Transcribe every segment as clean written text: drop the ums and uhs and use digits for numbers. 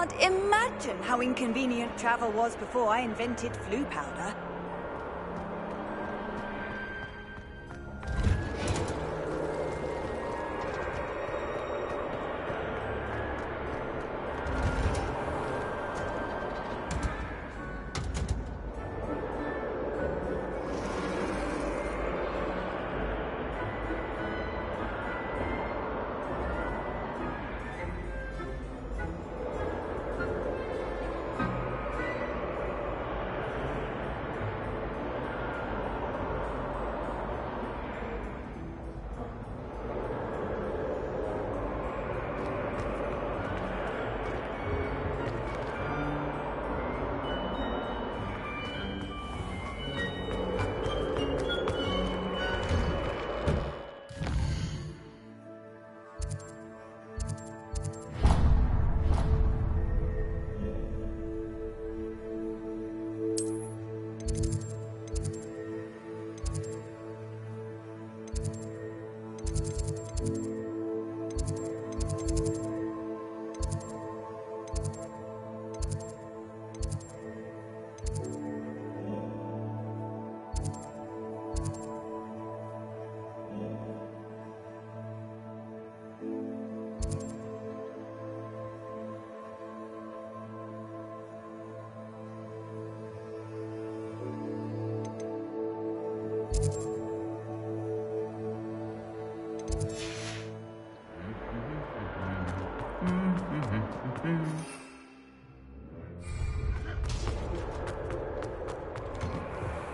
can't imagine how inconvenient travel was before I invented flu powder.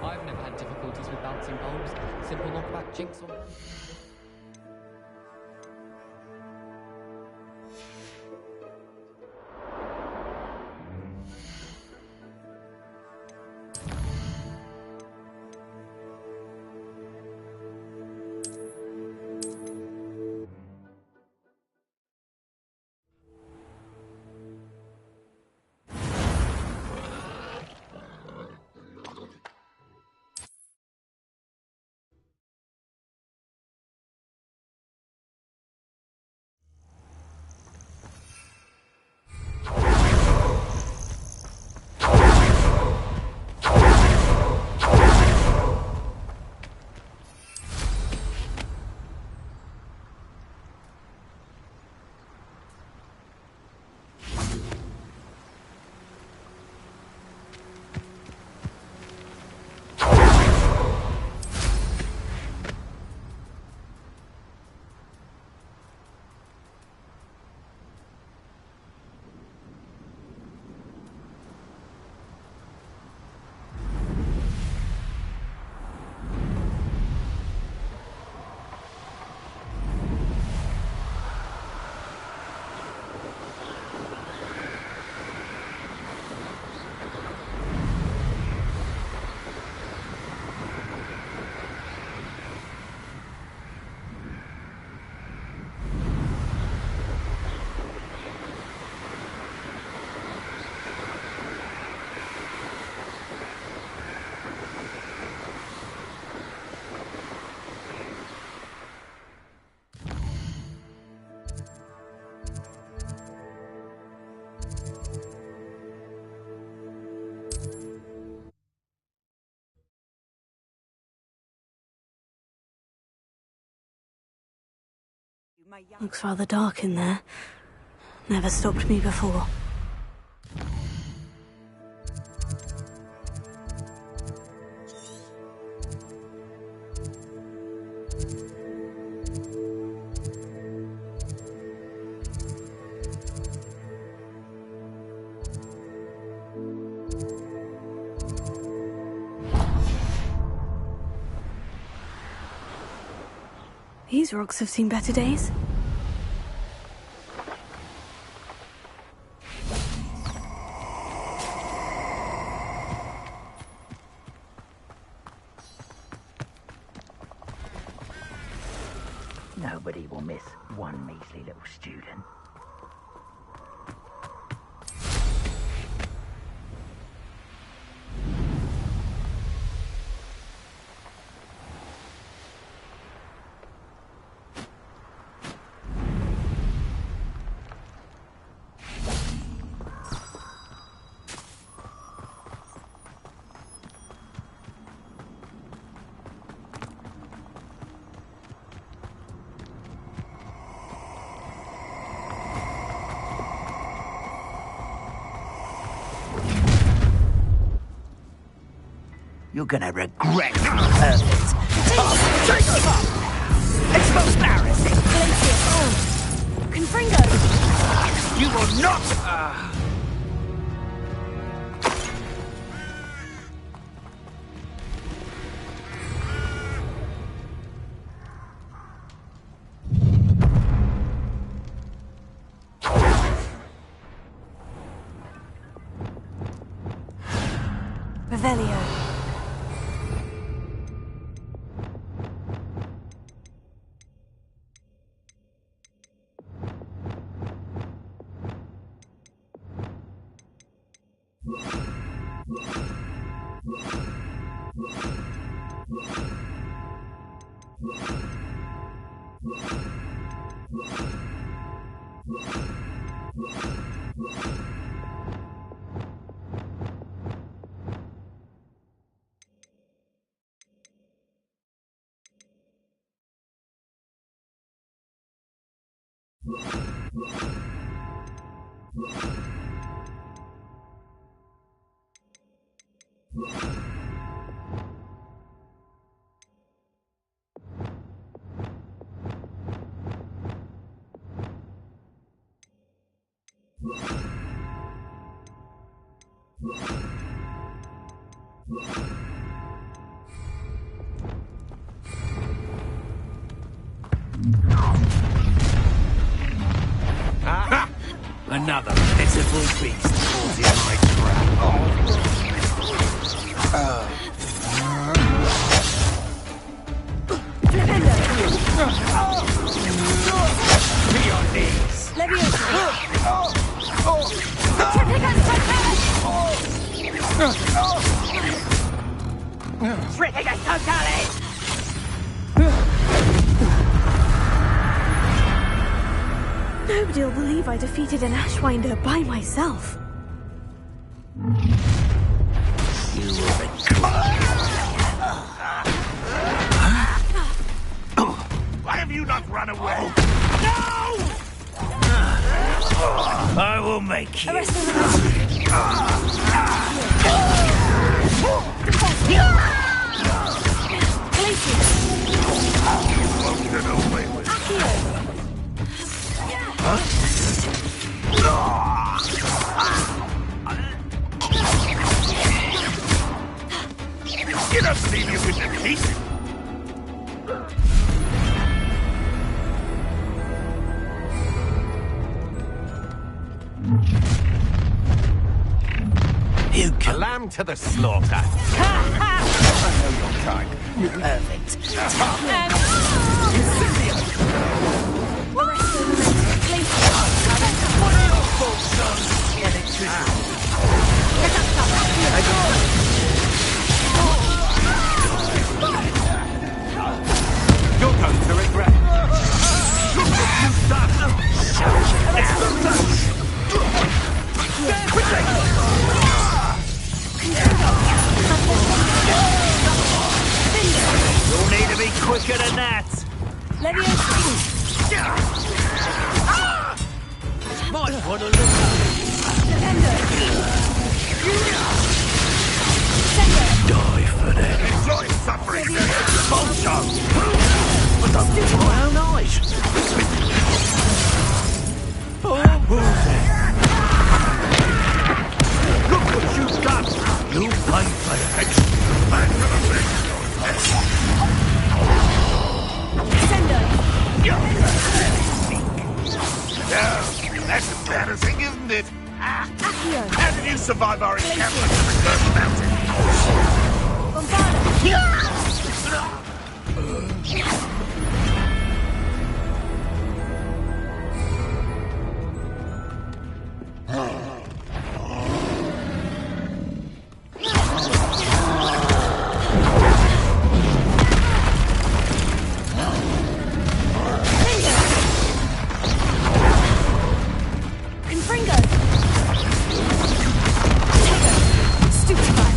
I've never had difficulties with bouncing bulbs. Simple knockback jinx or... Looks rather dark in there. Never stopped me before. These rocks have seen better days. Nobody will miss one measly little student. You're gonna regret it. Perfect. Take them up! It's most embarrassing! Confringo! You will not! Revelio. Another pitiful beast caught in my trap. Flipendo. To your knees. Leviosa. Trickigus Totalis! Nobody will believe I defeated an Ashwinder by myself. You will be... Why have you not run away? No! I will make you. Arrest them. Glacius. Won't get away with it. Accio. You don't believe you can defeat him? You can... A lamb to the slaughter. I know your kind. Perfect. What are your thoughts on electricity? You're going to regret. Look what you've done. You'll need to be quicker than that. Leviosa. Might want to look up. Flipendo. Die for them. Enjoy suffering. Boncho. I don't believe my own eyes. Who's there? Look what you've done. You pay for it. Sendo. Yeah, that's embarrassing, isn't it? Accio. How did you survive our encounter at the Reserve Mountain? Bombarda. Confringo. Tego. Stupefy.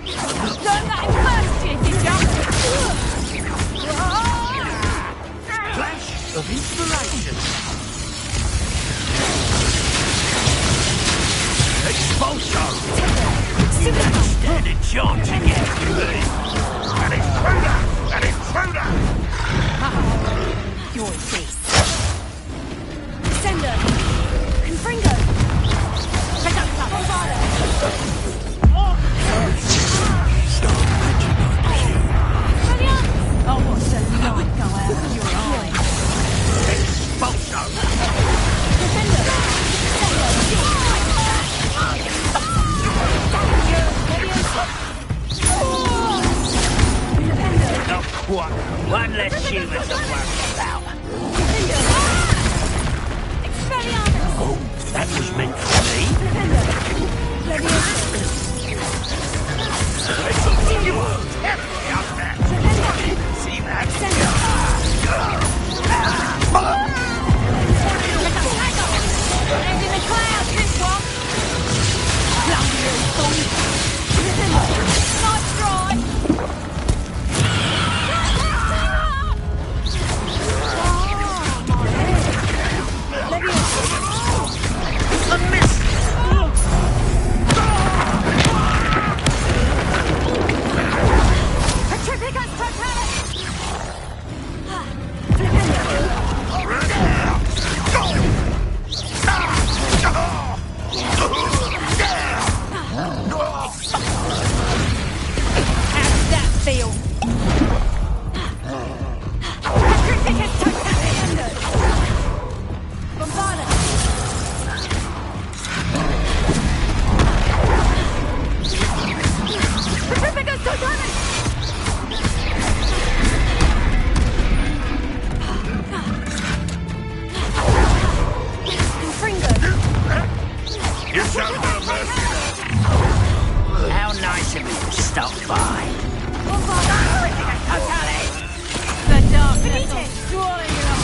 Learn that in first year, did ya? Flash of inspiration. Expulso! Stand a chance against me! An intruder! An intruder! Your face. Sender! Confringo! Predacta! Bombada! Oh, what's the light go out of your eye? Expulso! Defender! Not quite. One less human to worry about. Expelliarmus! Oh, that was meant for me. You are terribly out there. See that? And in the clouds, this one! Bloody little fool! Nice try! A miss! Petrificus totalis! How does that feel? Petrificus totalis! Bombada! Petrificus totalis! Confringo! You showed no mercy. How nice of you to stop by. Bombada! Totally. The darkness will swallow you up!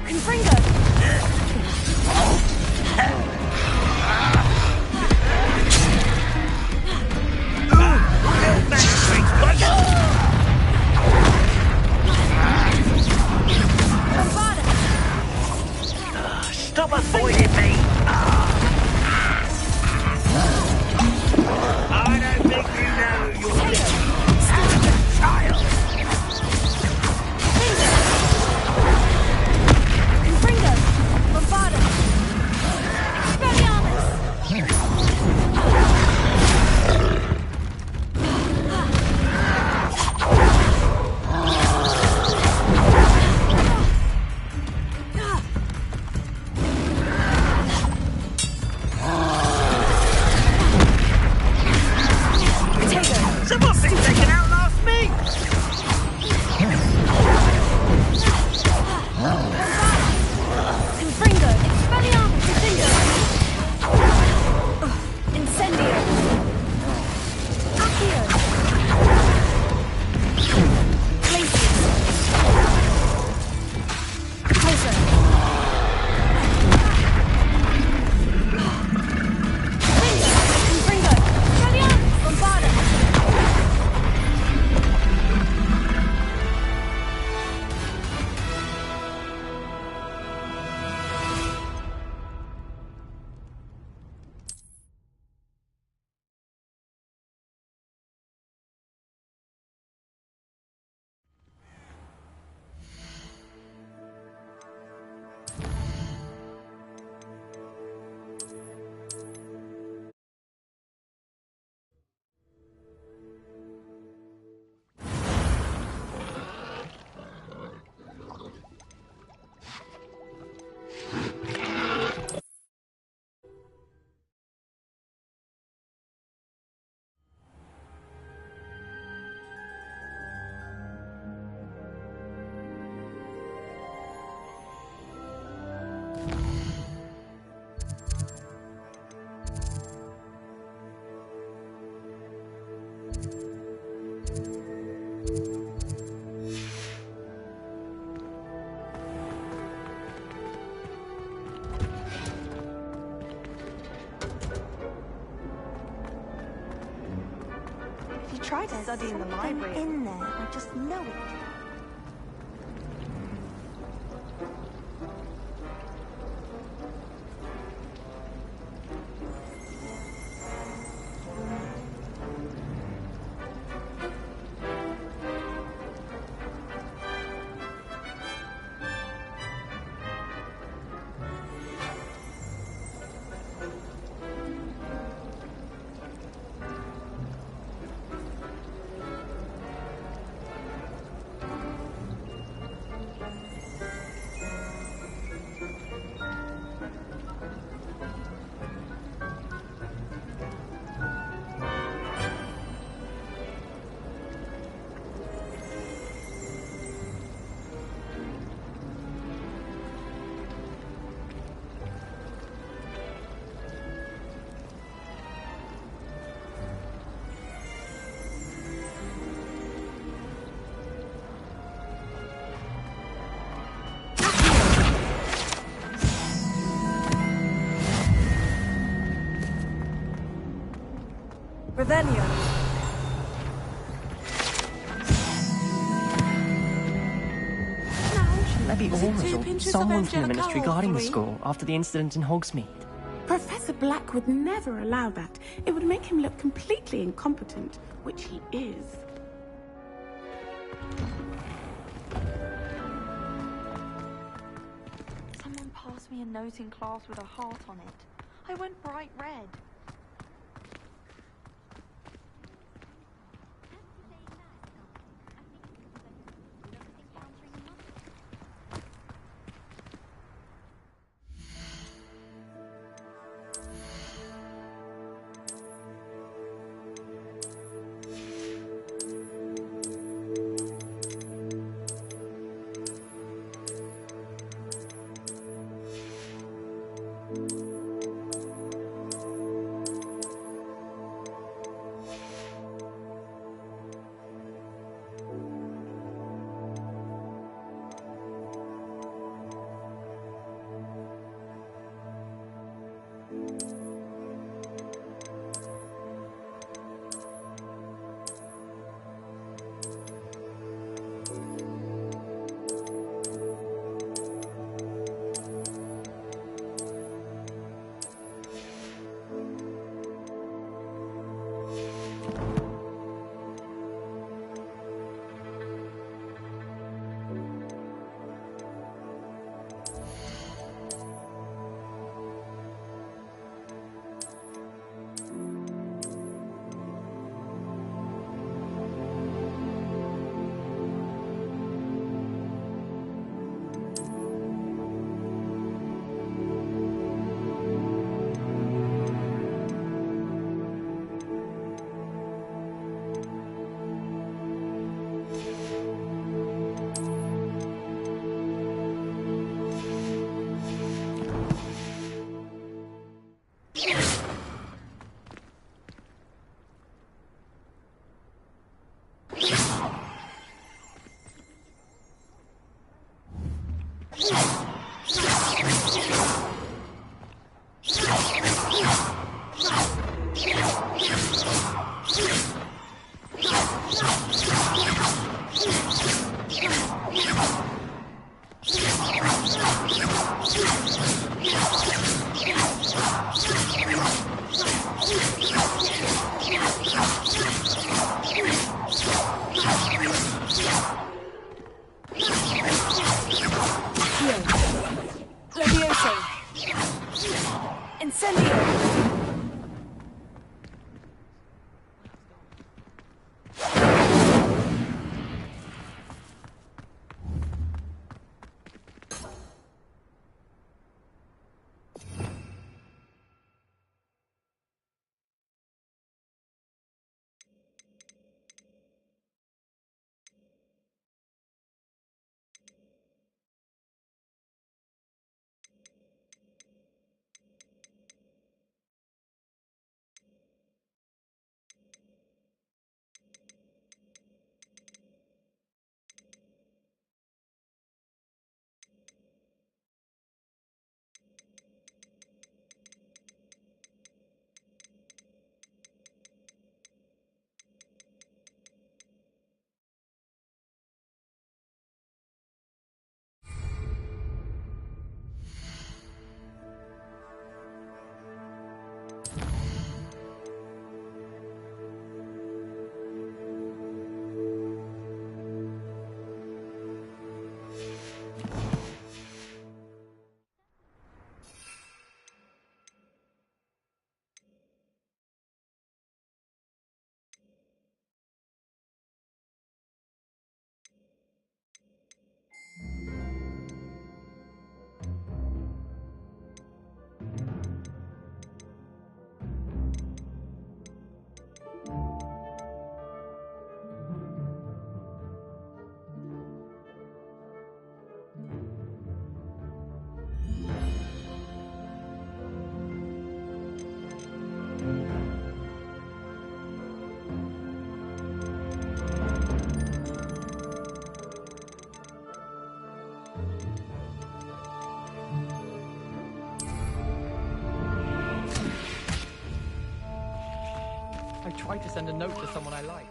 Confringo! Bombada! Stop avoiding me. I don't think you know who you're with. Child. Confringo! Bombada! Expelliarmus! He tried to study in the library. In there, I just know it. Revelio. Shouldn't there be aurors or someone from the Ministry guarding the school after the incident in Hogsmeade? Professor Black would never allow that. It would make him look completely incompetent, which he is. Someone passed me a note in class with a heart on it. I went bright red. tried to send a note to someone I like.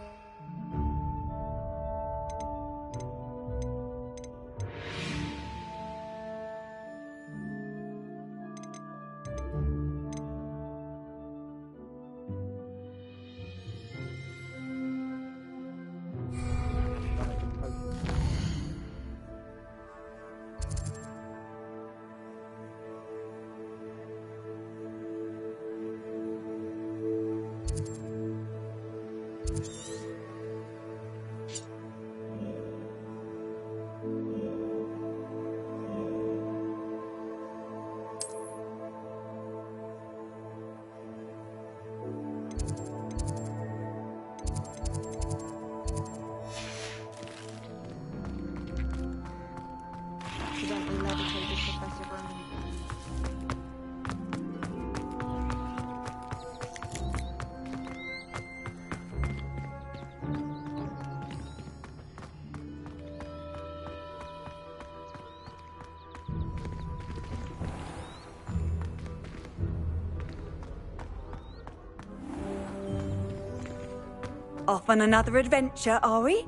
Accidentally levitated Professor Roman. Off on another adventure, are we?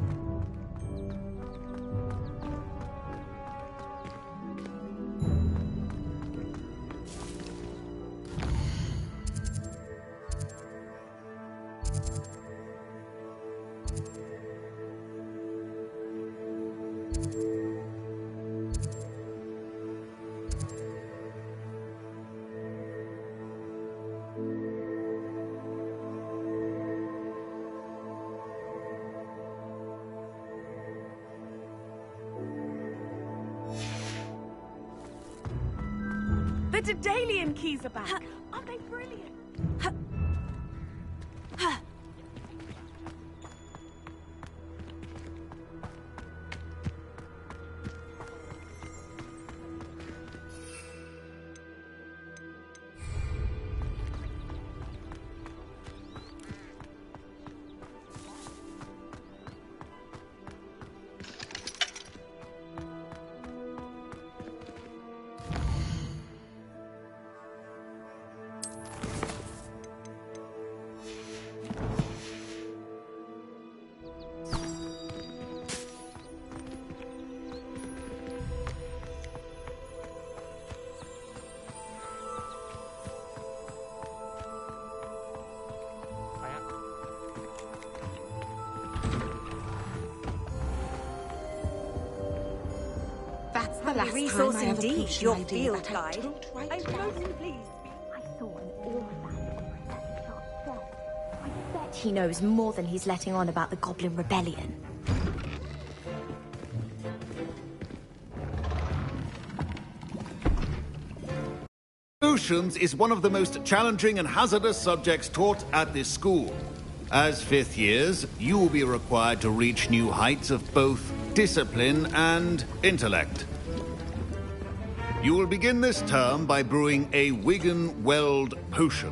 The Daedalian keys are back. Aren't they brilliant? That's the last Resource time I have a indeed, potion your idea field that I guide. told right I'm down. most pleased. I saw an aura on Professor Sharp's desk. I bet he knows more than he's letting on about the Goblin Rebellion. Potions is one of the most challenging and hazardous subjects taught at this school. As fifth years, you will be required to reach new heights of both discipline and intellect. You will begin this term by brewing a Wigan Weld potion.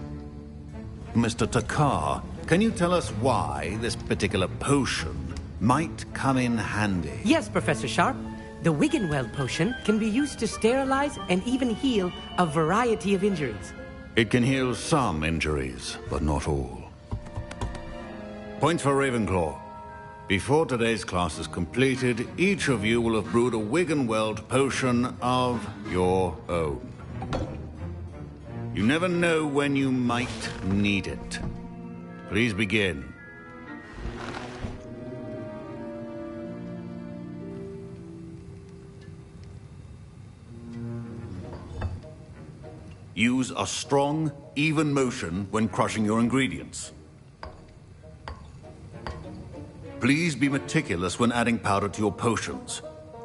Mr. Takar, can you tell us why this particular potion might come in handy? Yes, Professor Sharp. The Wiggenweld potion can be used to sterilize and even heal a variety of injuries. It can heal some injuries, but not all. Points for Ravenclaw. Before today's class is completed, each of you will have brewed a Wiggenweld potion of your own. You never know when you might need it. Please begin. Use a strong, even motion when crushing your ingredients. Please be meticulous when adding powder to your potions.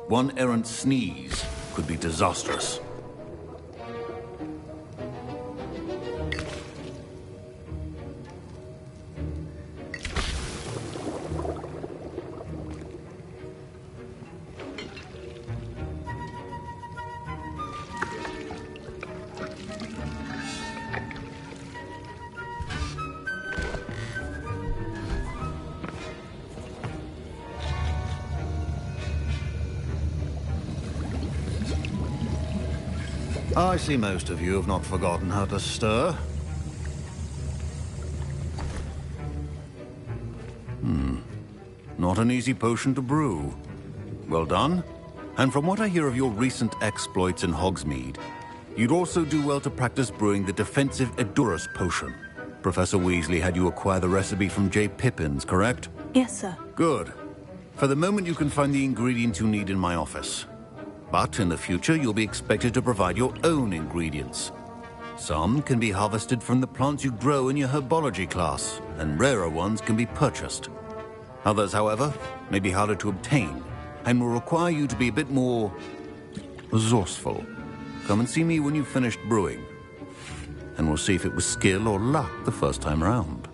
One errant sneeze could be disastrous. I see most of you have not forgotten how to stir. Not an easy potion to brew. Well done. And from what I hear of your recent exploits in Hogsmeade, you'd also do well to practice brewing the defensive Edurus potion. Professor Weasley had you acquire the recipe from J. Pippins, correct? Yes, sir. Good. For the moment, you can find the ingredients you need in my office. But in the future, you'll be expected to provide your own ingredients. Some can be harvested from the plants you grow in your herbology class, and rarer ones can be purchased. Others, however, may be harder to obtain, and will require you to be a bit more resourceful. Come and see me when you've finished brewing, and we'll see if it was skill or luck the first time around.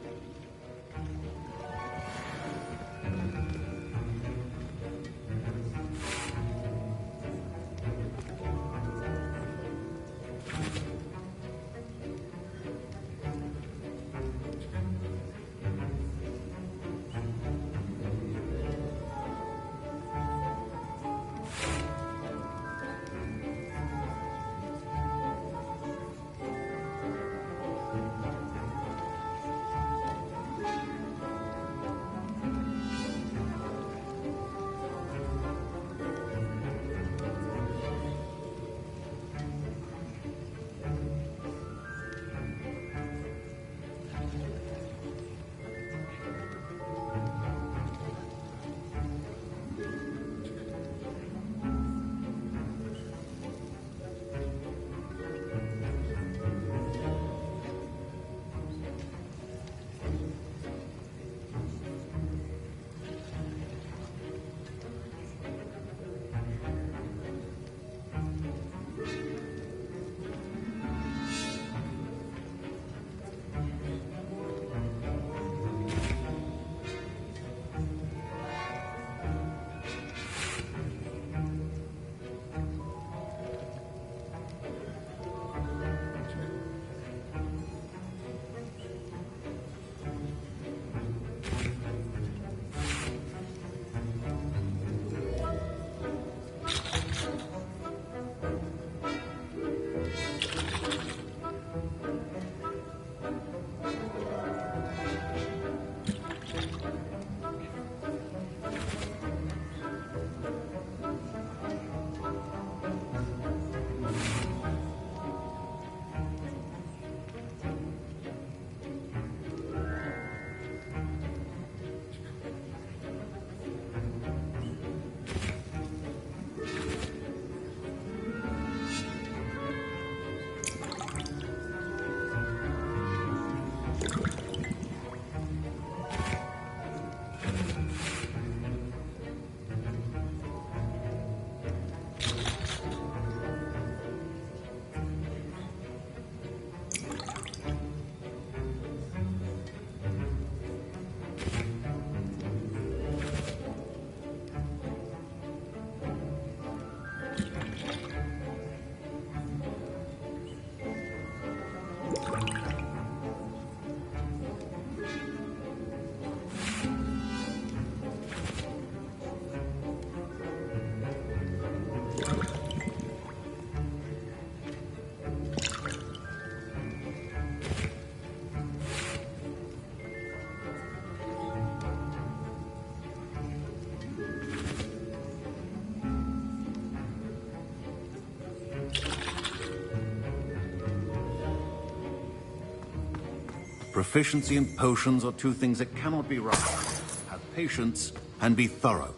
Proficiency and potions are two things that cannot be rushed. Have patience and be thorough.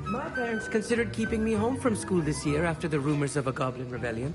My parents considered keeping me home from school this year after the rumors of a goblin rebellion.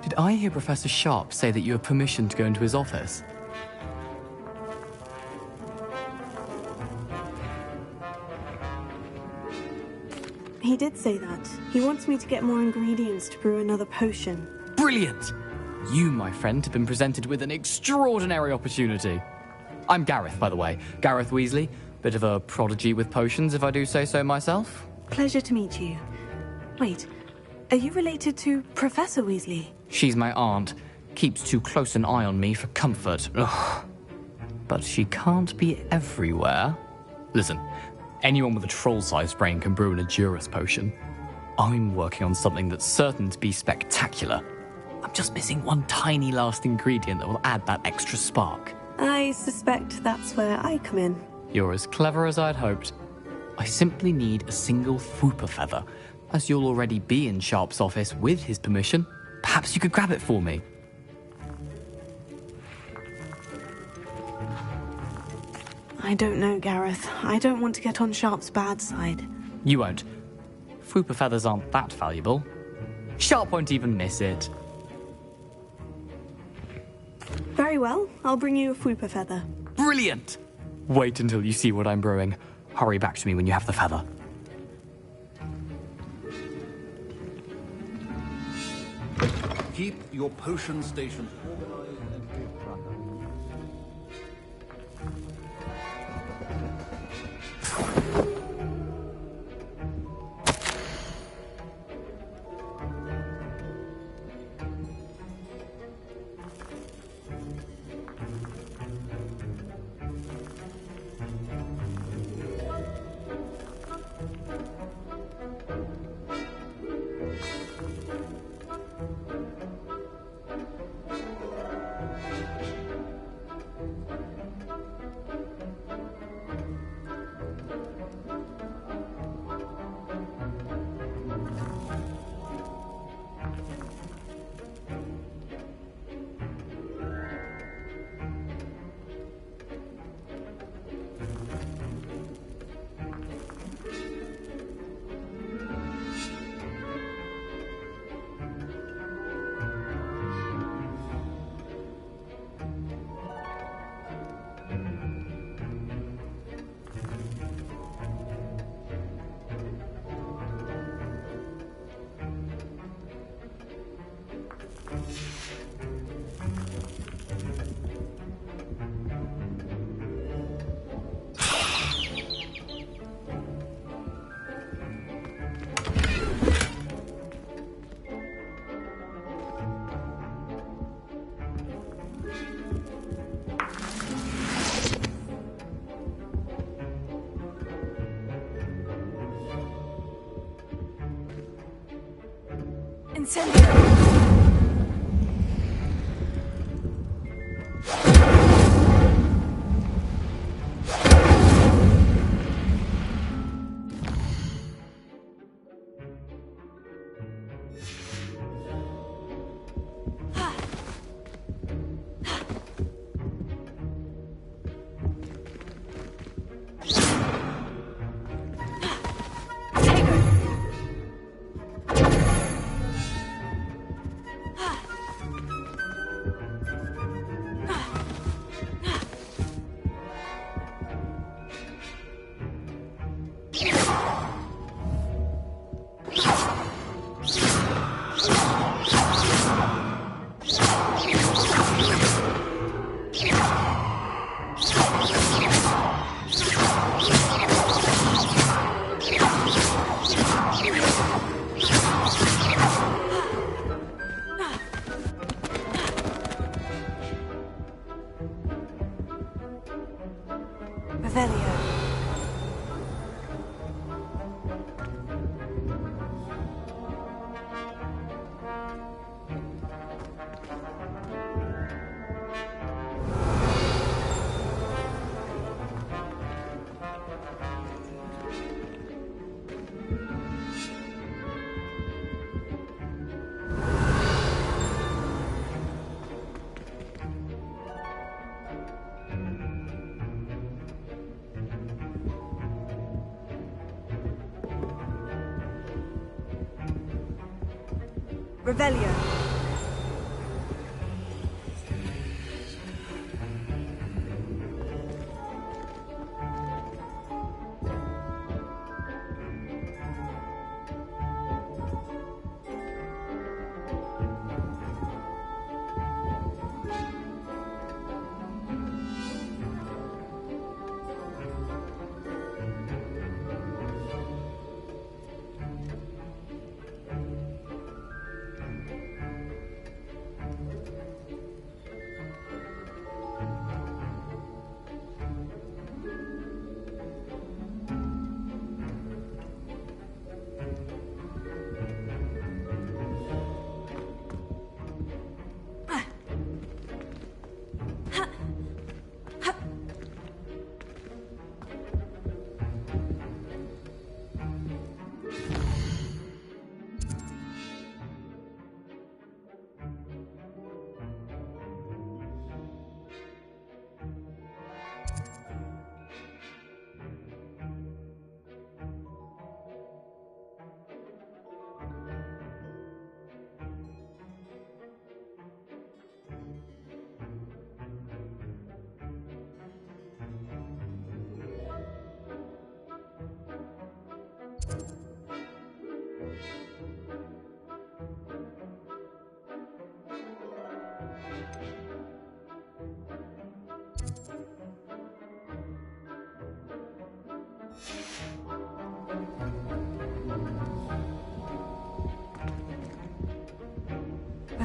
Did I hear Professor Sharp say that you have permission to go into his office? He did say that. He wants me to get more ingredients to brew another potion. Brilliant! You, my friend, have been presented with an extraordinary opportunity. I'm Gareth, by the way. Gareth Weasley. Bit of a prodigy with potions, if I do say so myself. Pleasure to meet you. Wait, are you related to Professor Weasley? She's my aunt. Keeps too close an eye on me for comfort. Ugh. But she can't be everywhere. Listen, anyone with a troll-sized brain can brew an Edurus potion. I'm working on something that's certain to be spectacular. I'm just missing one tiny last ingredient that will add that extra spark. I suspect that's where I come in. You're as clever as I'd hoped. I simply need a single Fwooper feather. As you'll already be in Sharp's office with his permission, perhaps you could grab it for me. I don't know, Gareth. I don't want to get on Sharp's bad side. You won't. Fwooper feathers aren't that valuable. Sharp won't even miss it. Very well. I'll bring you a Fwooper feather. Brilliant! Wait until you see what I'm brewing. Hurry back to me when you have the feather. Keep your potion station organized and forthcoming. Incendio! Revelio.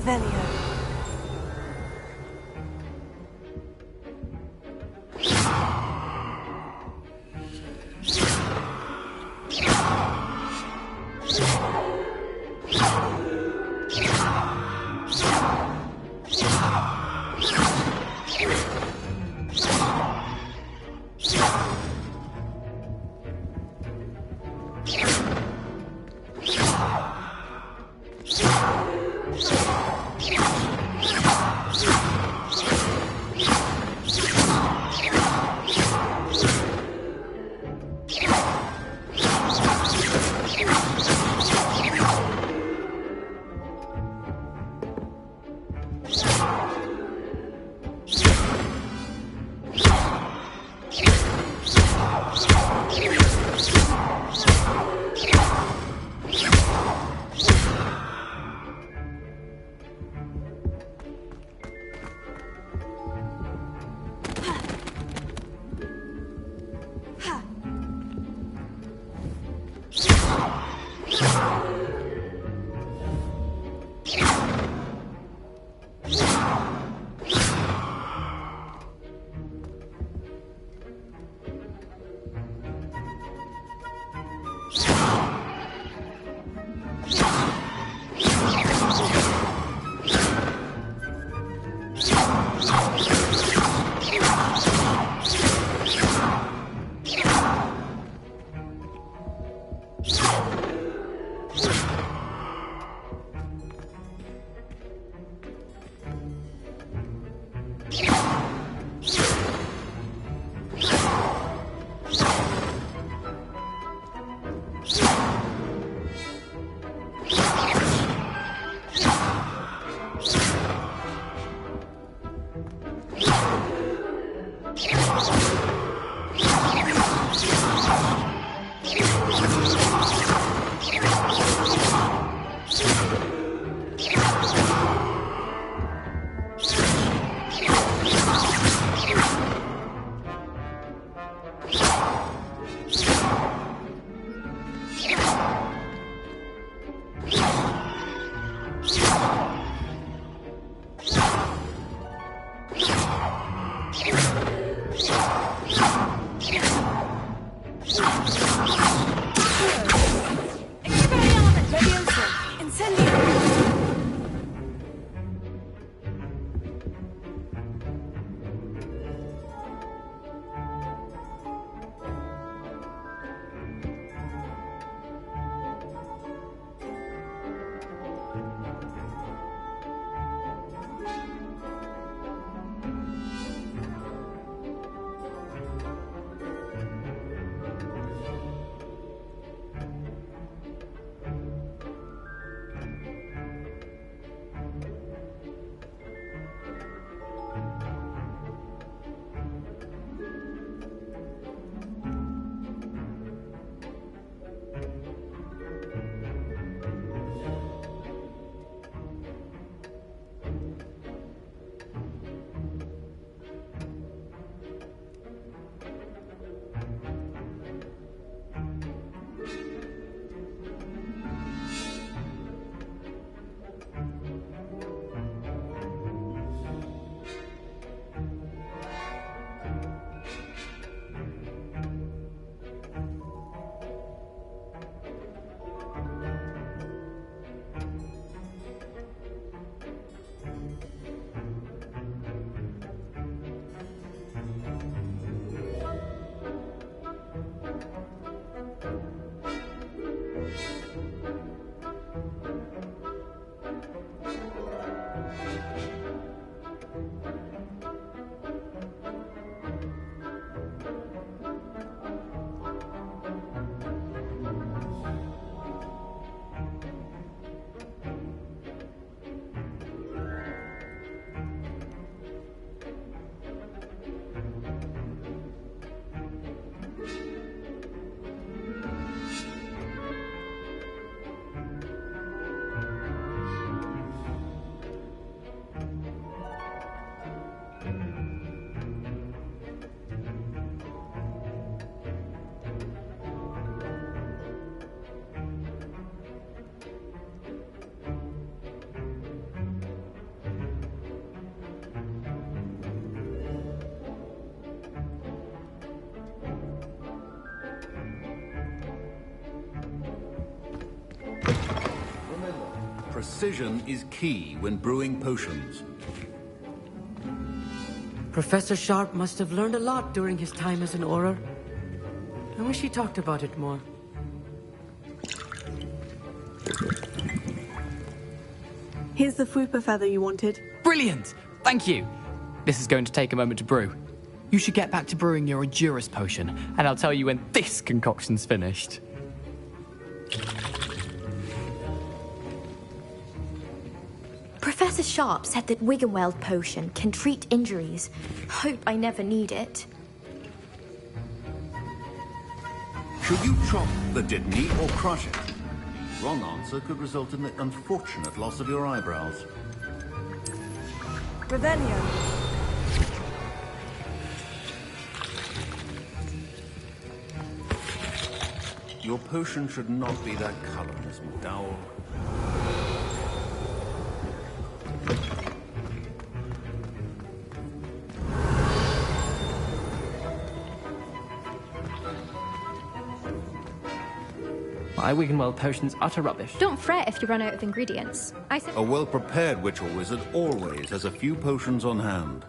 Revelio. precision is key when brewing potions. Professor Sharp must have learned a lot during his time as an Auror. I wish he talked about it more. Here's the Fupa feather you wanted. Brilliant! Thank you! This is going to take a moment to brew. You should get back to brewing your Edurus potion, and I'll tell you when this concoction's finished. Professor Sharp said that Wiggenweld potion can treat injuries. Hope I never need it. Should you chop the Dittany or crush it? Wrong answer could result in the unfortunate loss of your eyebrows. Revelio. Your potion should not be that color, Miss McDowell. My Wiggenweld potion's utter rubbish. Don't fret if you run out of ingredients. A well-prepared witch or wizard always has a few potions on hand.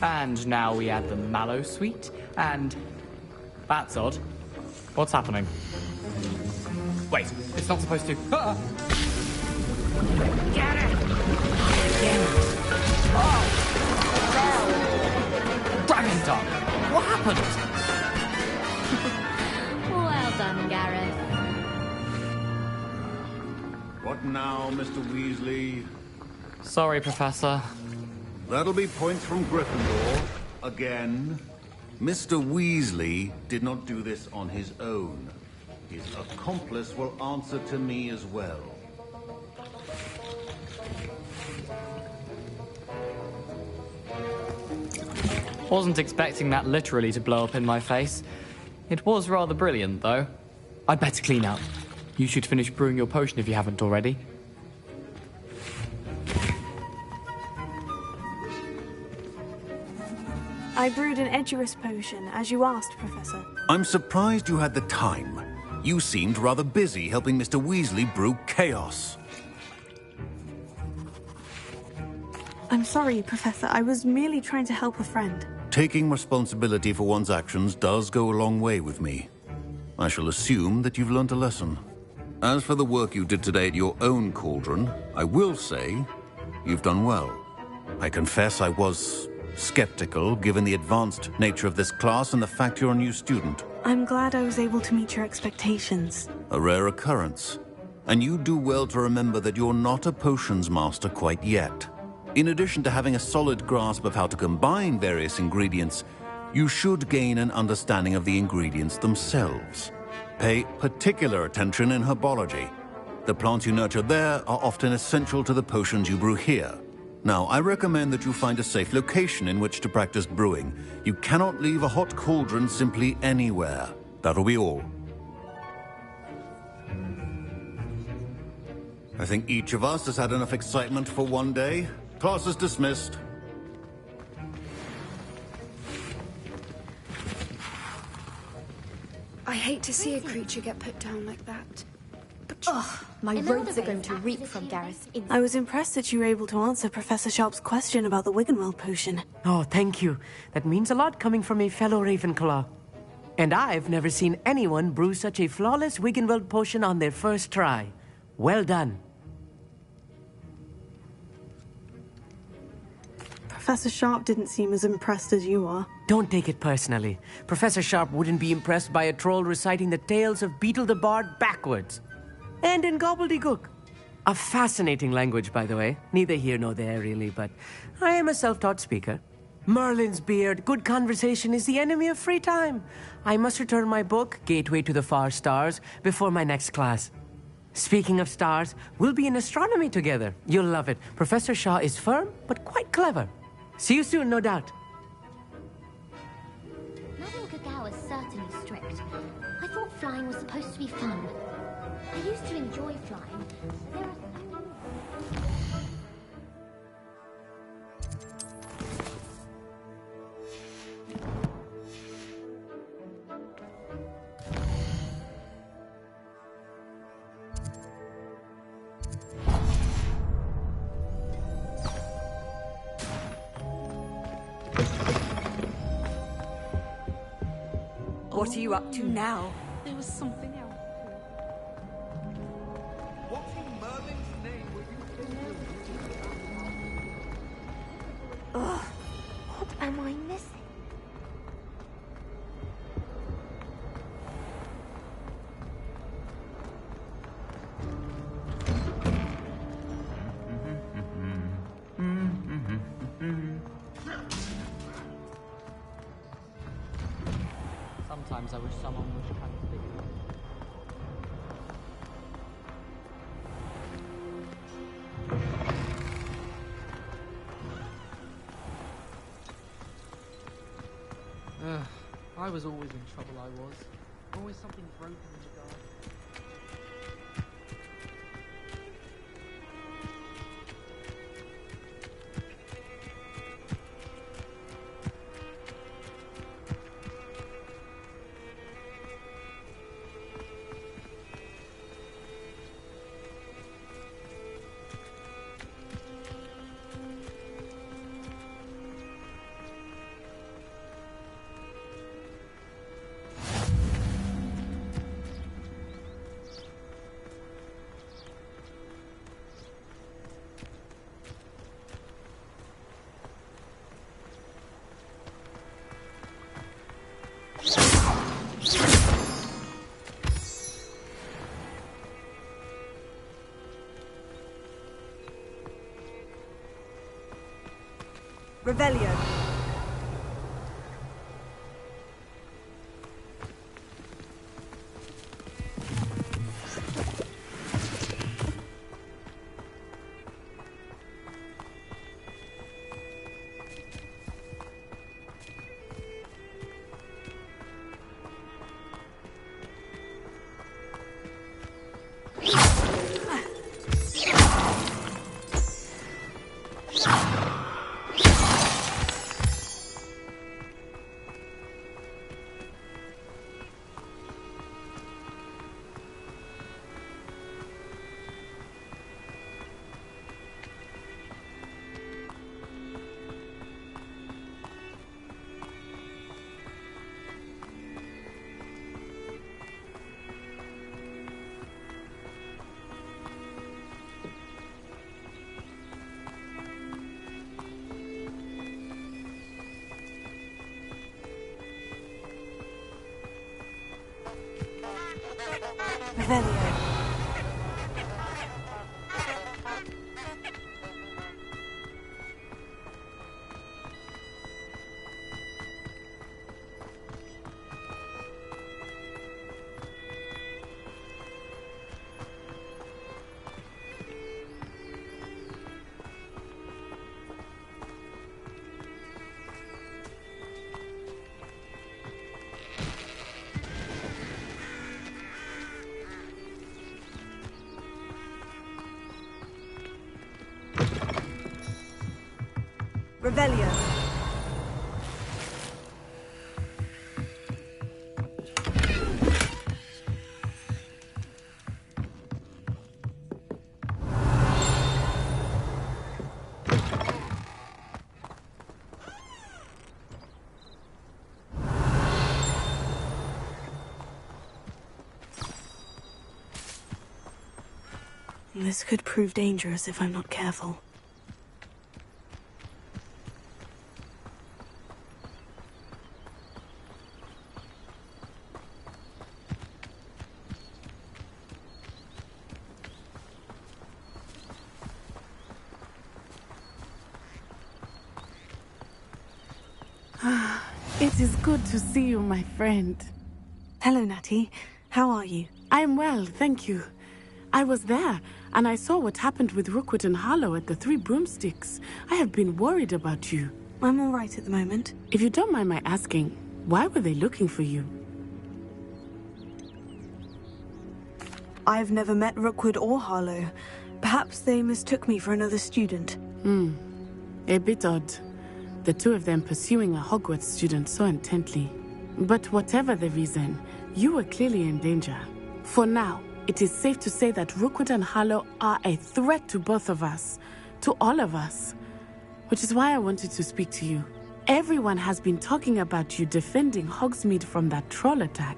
And now we add the mallow sweet, and... That's odd. What's happening? Wait, it's not supposed to... Ah! Get it! Oh! Dragon tongue! What happened? Well done, Gareth. What now, Mr. Weasley? Sorry, Professor. That'll be points from Gryffindor. Again. Mr. Weasley did not do this on his own. His accomplice will answer to me as well. Wasn't expecting that literally to blow up in my face. It was rather brilliant, though. I'd better clean up. You should finish brewing your potion if you haven't already. I brewed an Edurus potion, as you asked, Professor. I'm surprised you had the time. You seemed rather busy helping Mr. Weasley brew chaos. I'm sorry, Professor. I was merely trying to help a friend. Taking responsibility for one's actions does go a long way with me. I shall assume that you've learned a lesson. As for the work you did today at your own cauldron, I will say you've done well. I confess I was skeptical, given the advanced nature of this class and the fact you're a new student. I'm glad I was able to meet your expectations. A rare occurrence. And you do well to remember that you're not a potions master quite yet. In addition to having a solid grasp of how to combine various ingredients, you should gain an understanding of the ingredients themselves. Pay particular attention in herbology. The plants you nurture there are often essential to the potions you brew here. Now, I recommend that you find a safe location in which to practice brewing. You cannot leave a hot cauldron simply anywhere. That'll be all. I think each of us has had enough excitement for one day. Class is dismissed. I hate to see a creature get put down like that. Ugh, my robes are going to reek from Gareth. I was impressed that you were able to answer Professor Sharp's question about the Wiggenweld potion. Oh, thank you. That means a lot coming from a fellow Ravenclaw. And I've never seen anyone brew such a flawless Wiggenweld potion on their first try. Well done. Professor Sharp didn't seem as impressed as you are. Don't take it personally. Professor Sharp wouldn't be impressed by a troll reciting the tales of Beetle the Bard backwards. And in gobbledygook. A fascinating language, by the way. Neither here nor there, really, but I am a self-taught speaker. Merlin's beard. Good conversation is the enemy of free time. I must return my book, Gateway to the Far Stars, before my next class. Speaking of stars, we'll be in astronomy together. You'll love it. Professor Shaw is firm, but quite clever. See you soon, no doubt. Madame Gagao is certainly strict. I thought flying was supposed to be fun. I used to enjoy flying. There are What are you up to now? There was something else. What in Merlin's name were you? Ugh. What am I missing? Sometimes I wish someone would try to speak. I was always in trouble, I was. Always something broken in the garden. Revelio. Revelio. Revelio. This could prove dangerous if I'm not careful. It is good to see you, my friend. Hello, Natty. How are you? I am well, thank you. I was there, and I saw what happened with Rookwood and Harlow at the Three Broomsticks. I have been worried about you. I'm all right at the moment. If you don't mind my asking, why were they looking for you? I've never met Rookwood or Harlow. Perhaps they mistook me for another student. A bit odd. The two of them pursuing a Hogwarts student so intently. But whatever the reason, you were clearly in danger. For now, it is safe to say that Rookwood and Harlow are a threat to both of us. To all of us. Which is why I wanted to speak to you. Everyone has been talking about you defending Hogsmeade from that troll attack.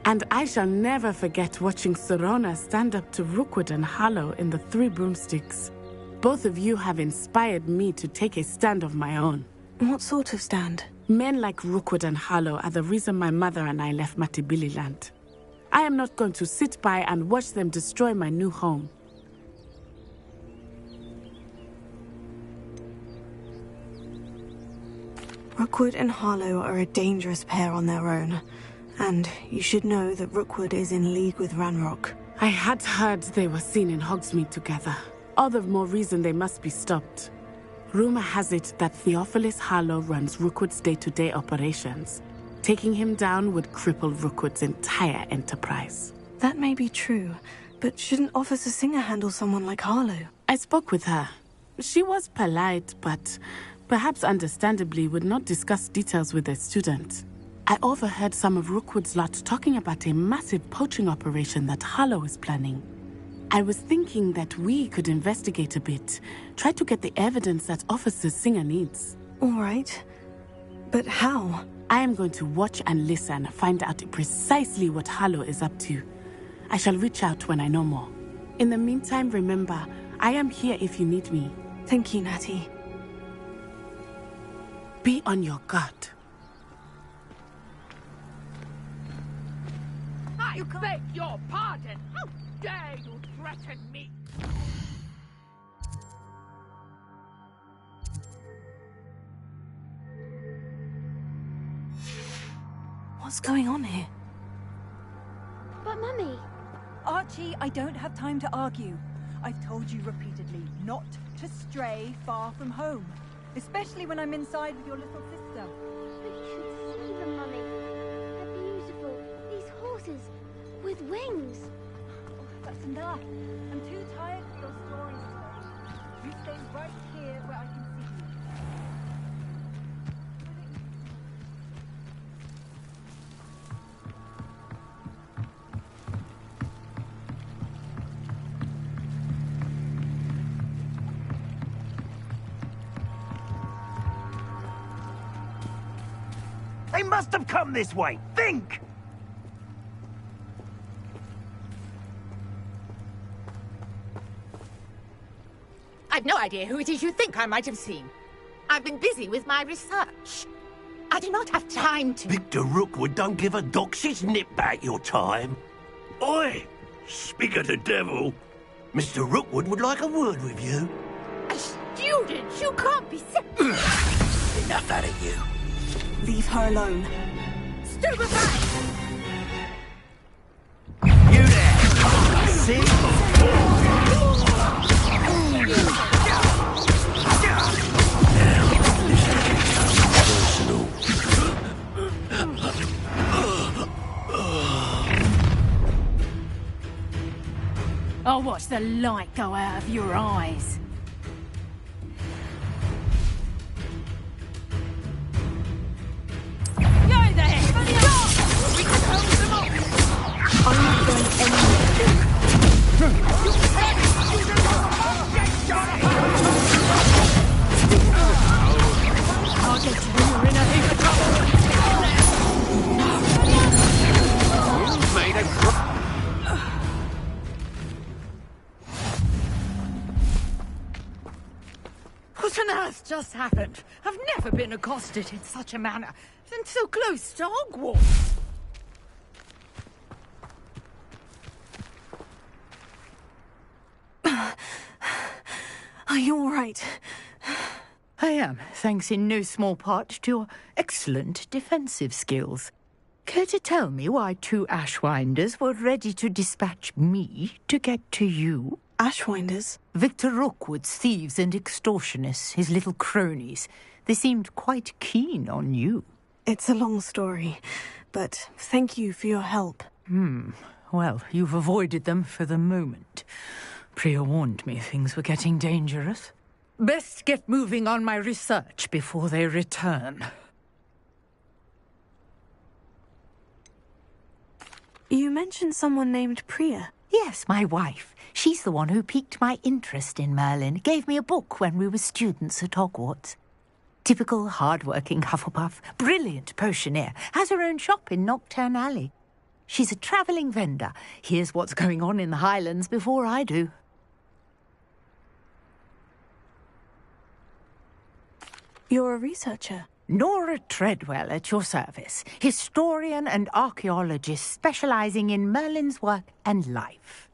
And I shall never forget watching Sirona stand up to Rookwood and Harlow in the Three Broomsticks. Both of you have inspired me to take a stand of my own. What sort of stand? Men like Rookwood and Harlow are the reason my mother and I left Matibili Land. I am not going to sit by and watch them destroy my new home. Rookwood and Harlow are a dangerous pair on their own. And you should know that Rookwood is in league with Ranrock. I had heard they were seen in Hogsmeade together. All the more reason they must be stopped. Rumor has it that Theophilus Harlow runs Rookwood's day-to-day operations. Taking him down would cripple Rookwood's entire enterprise. That may be true, but shouldn't Officer Singer handle someone like Harlow? I spoke with her. She was polite, but perhaps understandably would not discuss details with a student. I overheard some of Rookwood's lot talking about a massive poaching operation that Harlow is planning. I was thinking that we could investigate a bit, try to get the evidence that Officer Singer needs. All right. But how? I am going to watch and listen, find out precisely what Harlow is up to. I shall reach out when I know more. In the meantime, remember, I am here if you need me. Thank you, Natty. Be on your guard. I beg your pardon! How dare you threaten me? What's going on here? But Mummy... Archie, I don't have time to argue. I've told you repeatedly not to stray far from home. Especially when I'm inside with your little sister. But you should see them, Mummy. They're beautiful. These horses with wings. Oh, that's enough. I'm too tired for your stories today. You stay right here where I can see you. They must have come this way. Think! I've no idea who it is you think I might have seen. I've been busy with my research. I do not have time to... Victor Rookwood don't give a doxy's nip back your time. Oi! Speak of the devil. Mr. Rookwood would like a word with you. A student? You can't be... Enough out of you. Leave her alone. Stupefy! You there! See? I'll watch the light go out of your eyes. Go there! We can hold them off! I'm not going anywhere. I'll get you when you're in a heap of trouble. You made a What on earth just happened? I've never been accosted in such a manner, and so close to Hogwarts. Are you all right? I am, thanks in no small part to your excellent defensive skills. Care to tell me why 2 Ashwinders were ready to dispatch me to get to you? Ashwinders? Victor Rookwood's thieves and extortionists, his little cronies. They seemed quite keen on you. It's a long story, but thank you for your help. Well, you've avoided them for the moment. Priya warned me things were getting dangerous. Best get moving on my research before they return. You mentioned someone named Priya. Yes, my wife. She's the one who piqued my interest in Merlin. Gave me a book when we were students at Hogwarts. Typical hard-working Hufflepuff. Brilliant potioneer. Has her own shop in Knockturn Alley. She's a travelling vendor. Hears what's going on in the Highlands before I do. You're a researcher? Nora Treadwell at your service. Historian and archaeologist specialising in Merlin's work and life.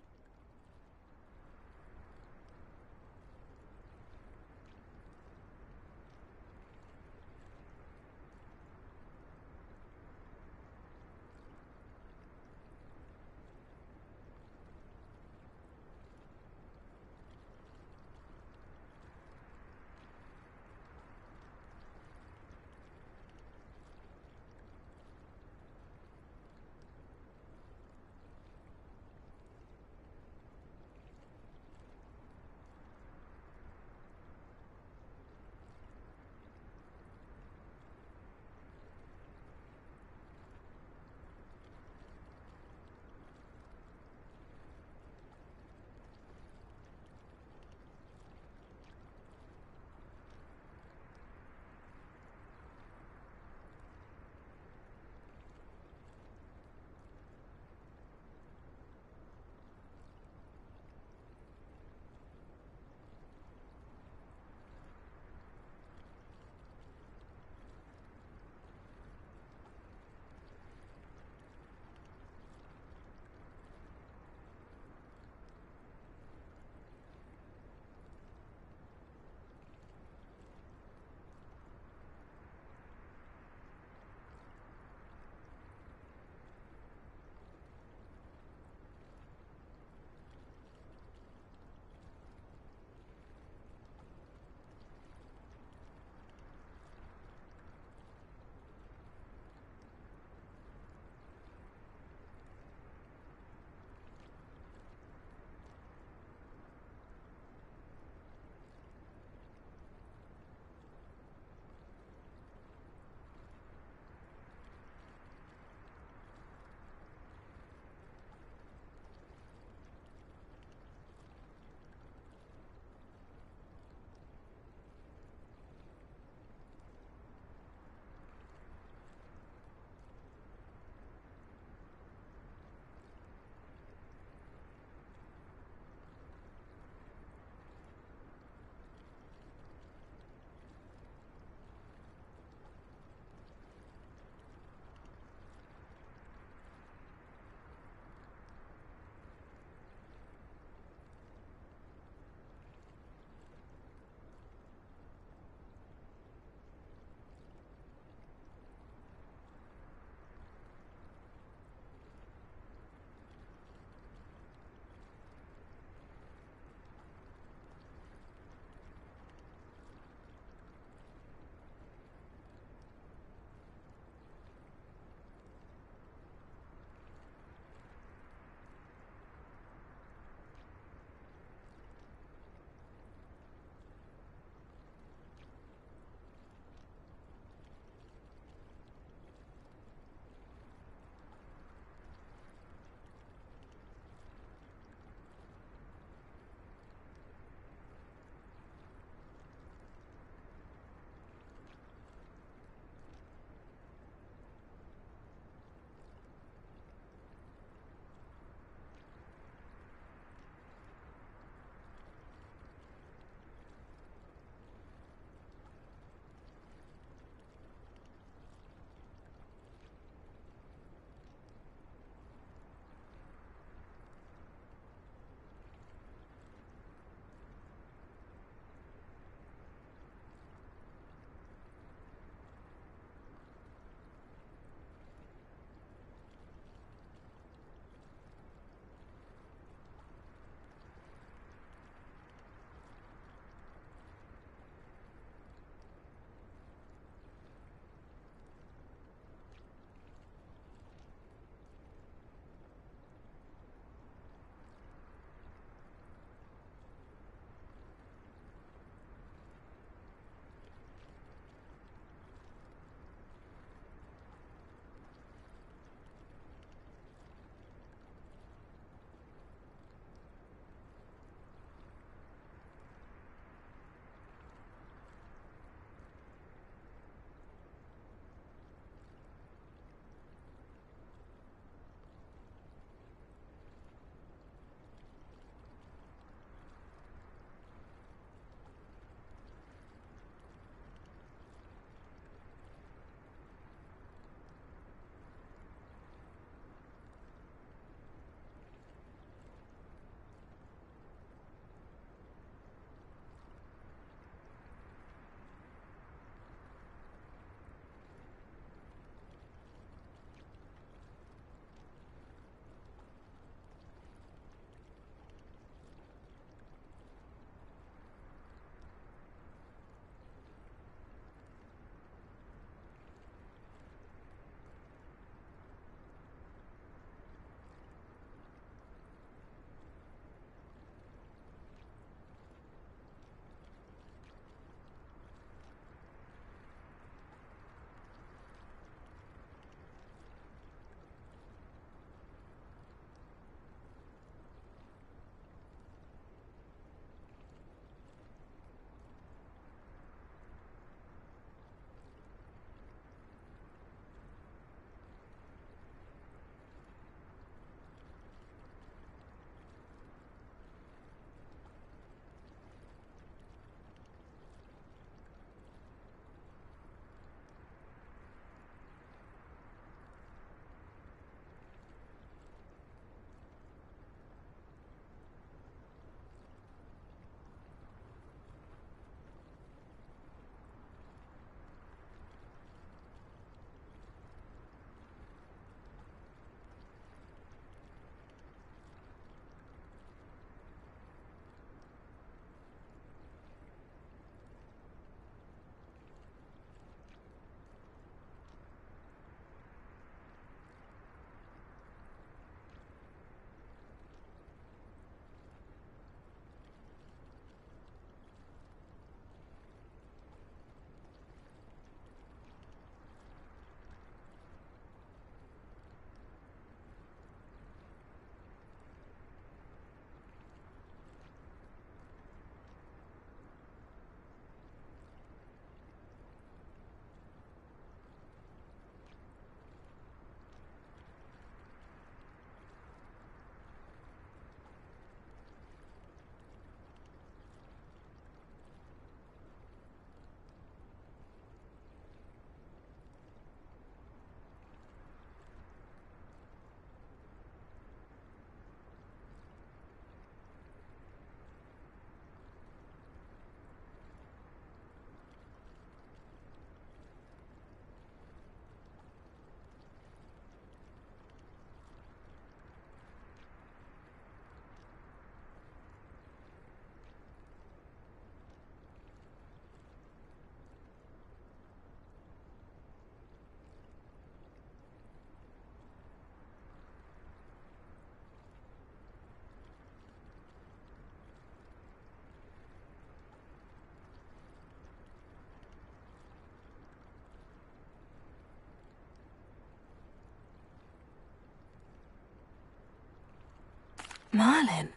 Merlin?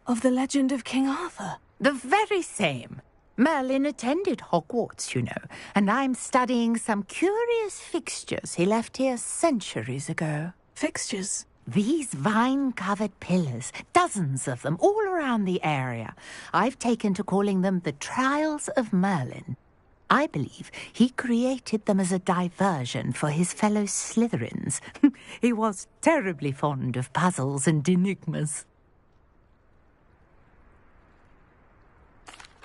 Of the legend of King Arthur? The very same. Merlin attended Hogwarts, you know, and I'm studying some curious fixtures he left here centuries ago. Fixtures? These vine-covered pillars, dozens of them, all around the area. I've taken to calling them the Trials of Merlin. I believe he created them as a diversion for his fellow Slytherins. He was terribly fond of puzzles and enigmas.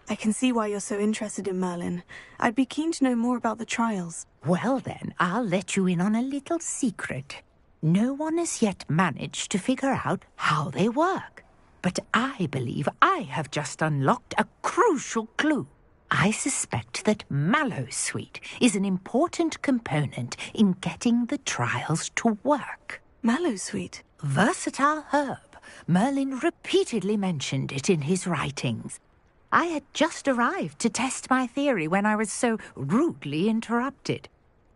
I can see why you're so interested in Merlin. I'd be keen to know more about the trials. Well then, I'll let you in on a little secret. No one has yet managed to figure out how they work. But I believe I have just unlocked a crucial clue. I suspect that Mallowsweet is an important component in getting the trials to work. Mallowsweet? Versatile herb. Merlin repeatedly mentioned it in his writings. I had just arrived to test my theory when I was so rudely interrupted.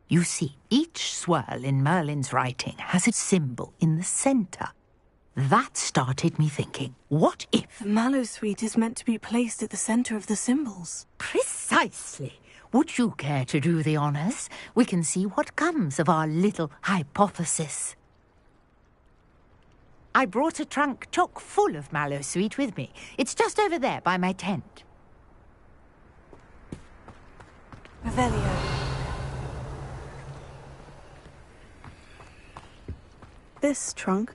You see, each swirl in Merlin's writing has a symbol in the centre. That started me thinking, what if... The Mallowsweet is meant to be placed at the centre of the symbols. Precisely. Would you care to do the honours? We can see what comes of our little hypothesis. I brought a trunk chock full of Mallowsweet with me. It's just over there by my tent. Revelio. This trunk?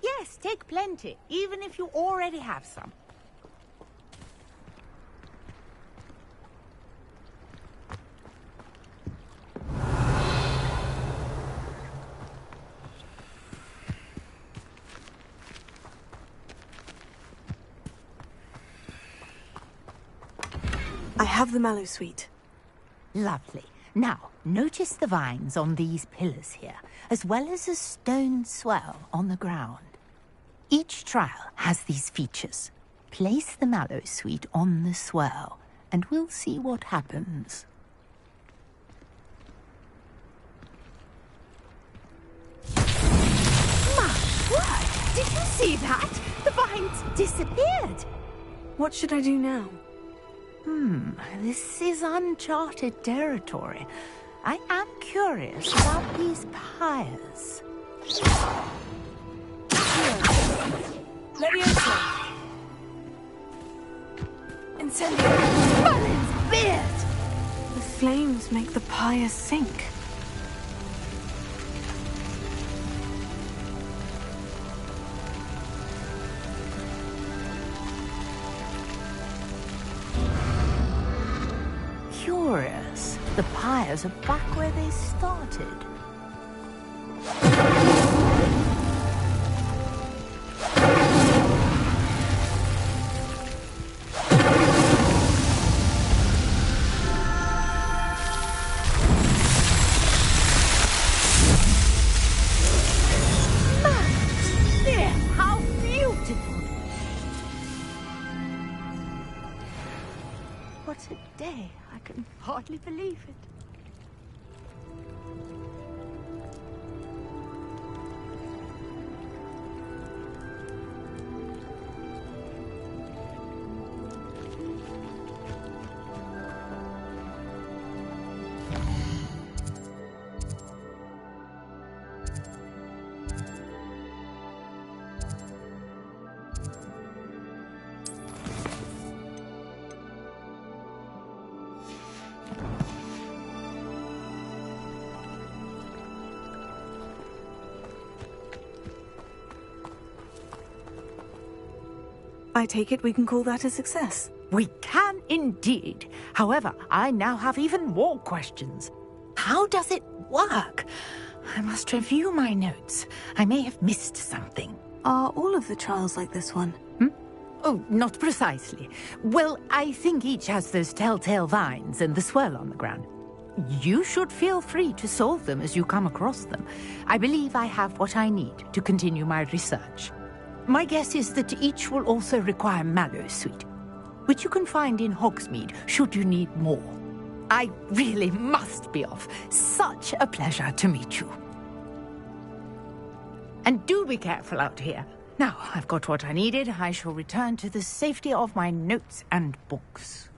Yes, take plenty, even if you already have some. I have the Mallowsweet. Lovely. Now, notice the vines on these pillars here, as well as a stone swell on the ground. Each trial has these features. Place the Mallowsweet on the swell, and we'll see what happens. My word! Did you see that? The vines disappeared! What should I do now? This is uncharted territory. I am curious about these pyres. Leviosa! Incendio! Merlin's beard! The flames make the pyre sink. Curious. The pyres are back where they started. How beautiful! What a day! I can hardly believe it. I take it we can call that a success. We can indeed. However, I now have even more questions. How does it work? I must review my notes. I may have missed something. Are all of the trials like this one? Oh, not precisely. Well, I think each has those telltale vines and the swirl on the ground. You should feel free to solve them as you come across them. I believe I have what I need to continue my research. My guess is that each will also require Mallowsweet, which you can find in Hogsmeade should you need more. I really must be off. Such a pleasure to meet you. And do be careful out here. Now, I've got what I needed. I shall return to the safety of my notes and books.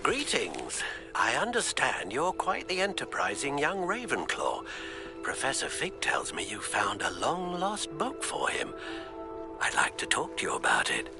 Greetings. I understand you're quite the enterprising young Ravenclaw. Professor Fig tells me you found a long-lost book for him. I'd like to talk to you about it.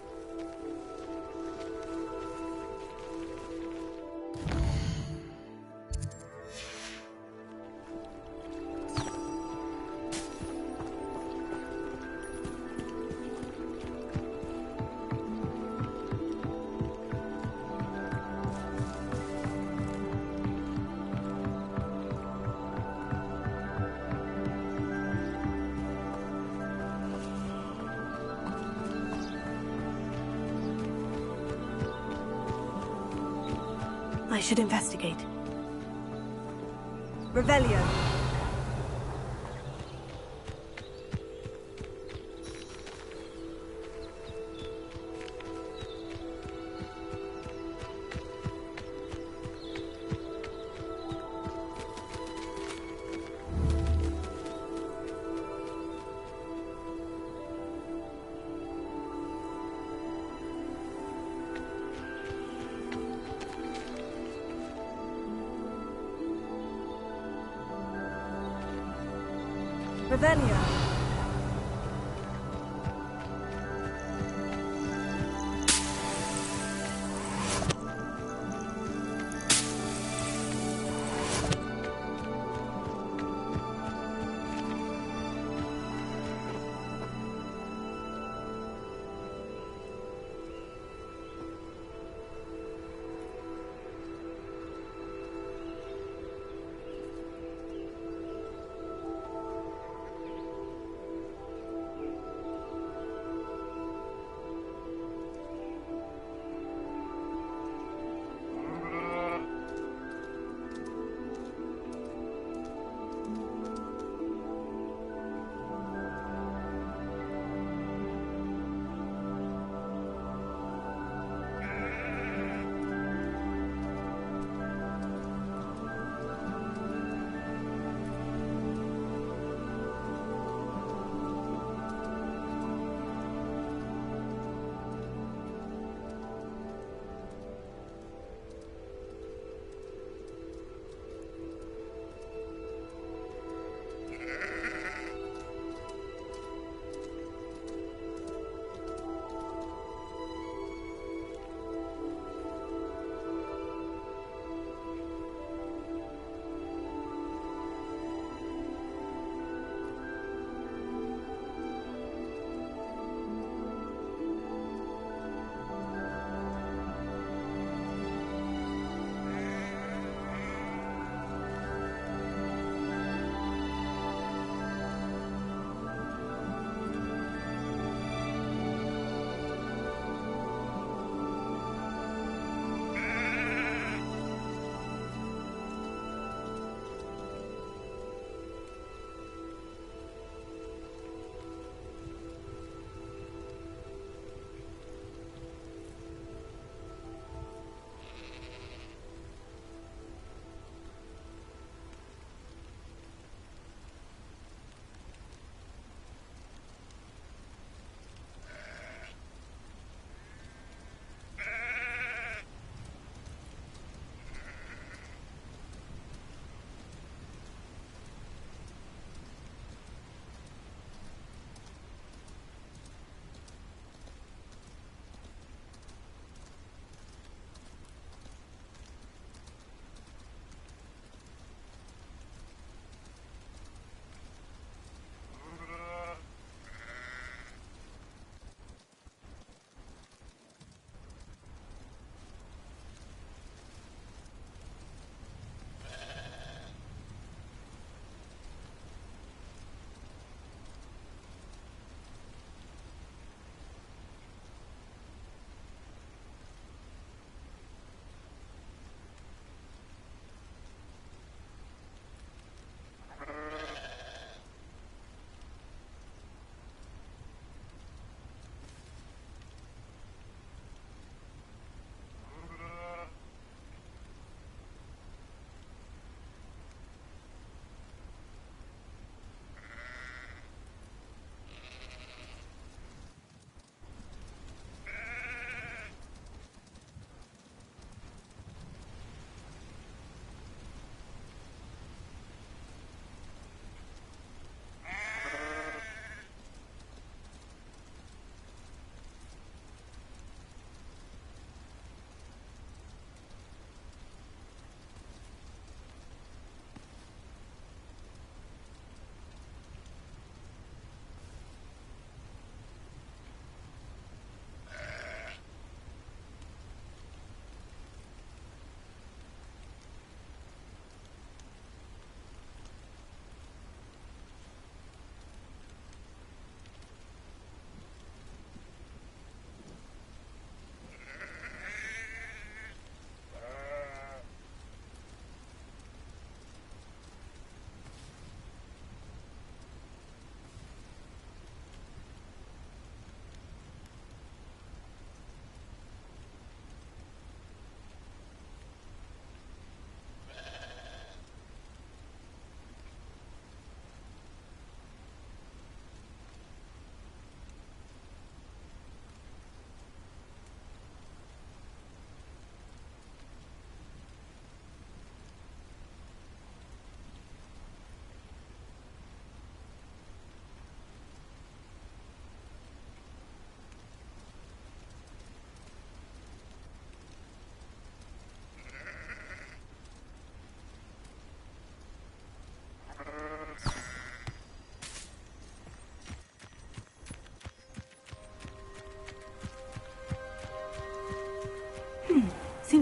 I should investigate. Revelio. Revelio.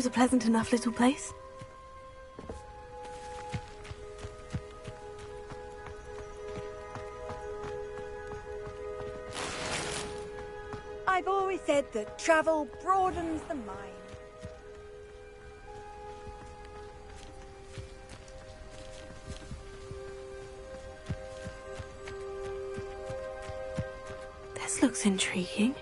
a pleasant enough little place. I've always said that travel broadens the mind. This looks intriguing.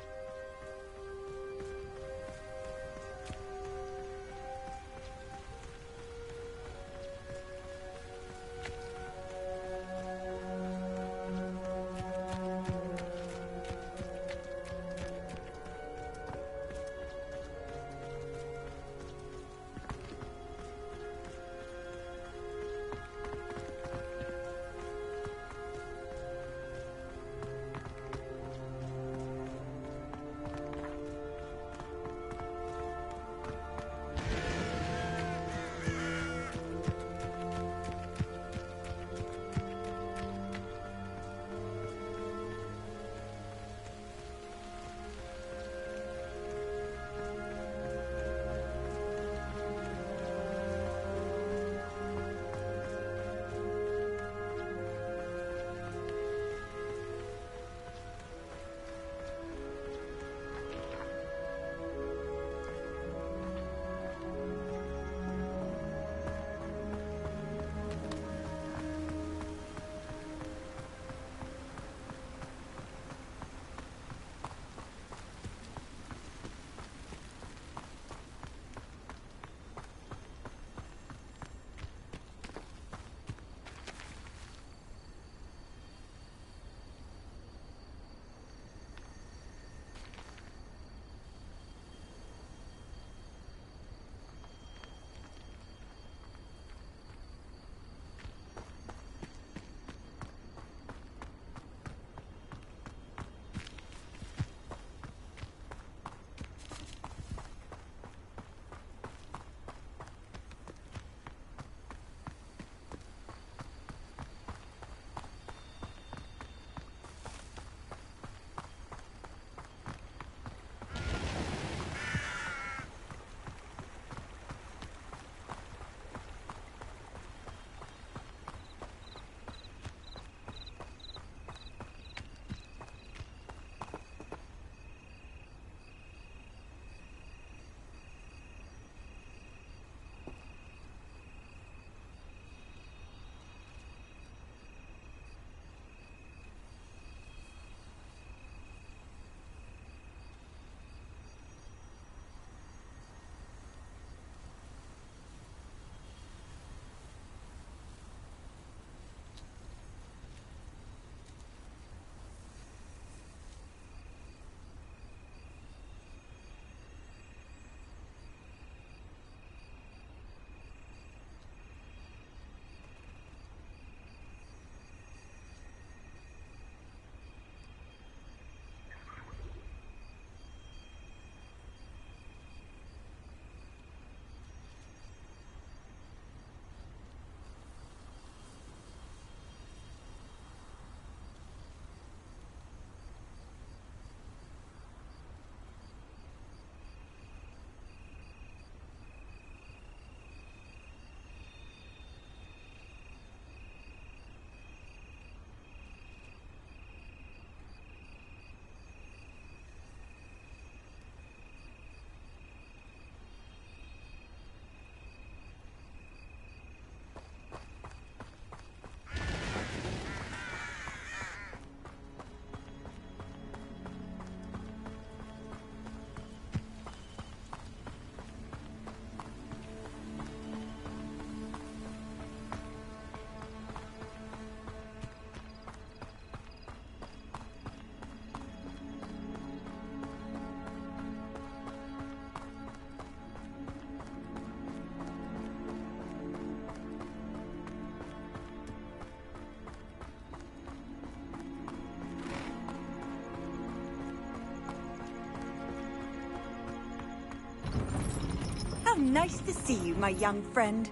How nice to see you, my young friend.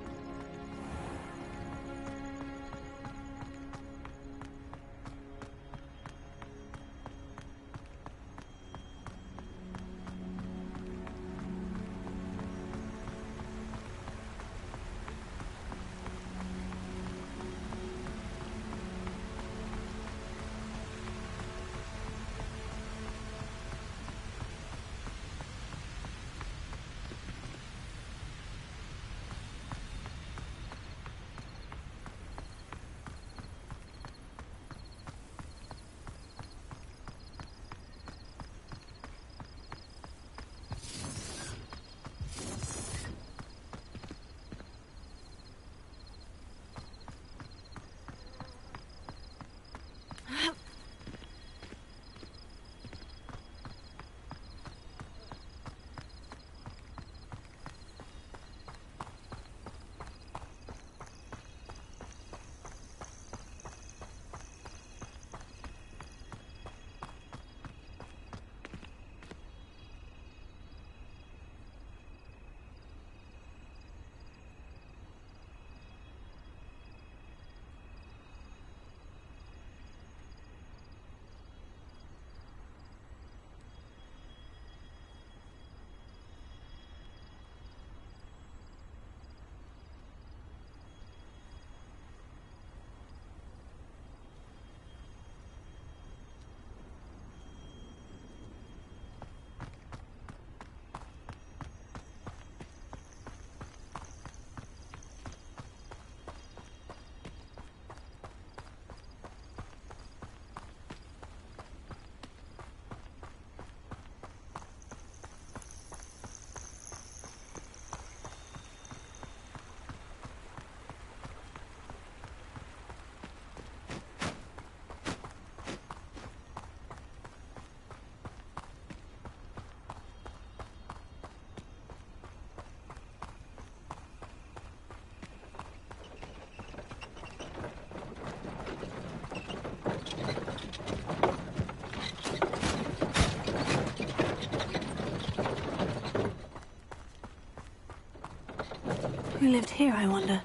Who lived here, I wonder?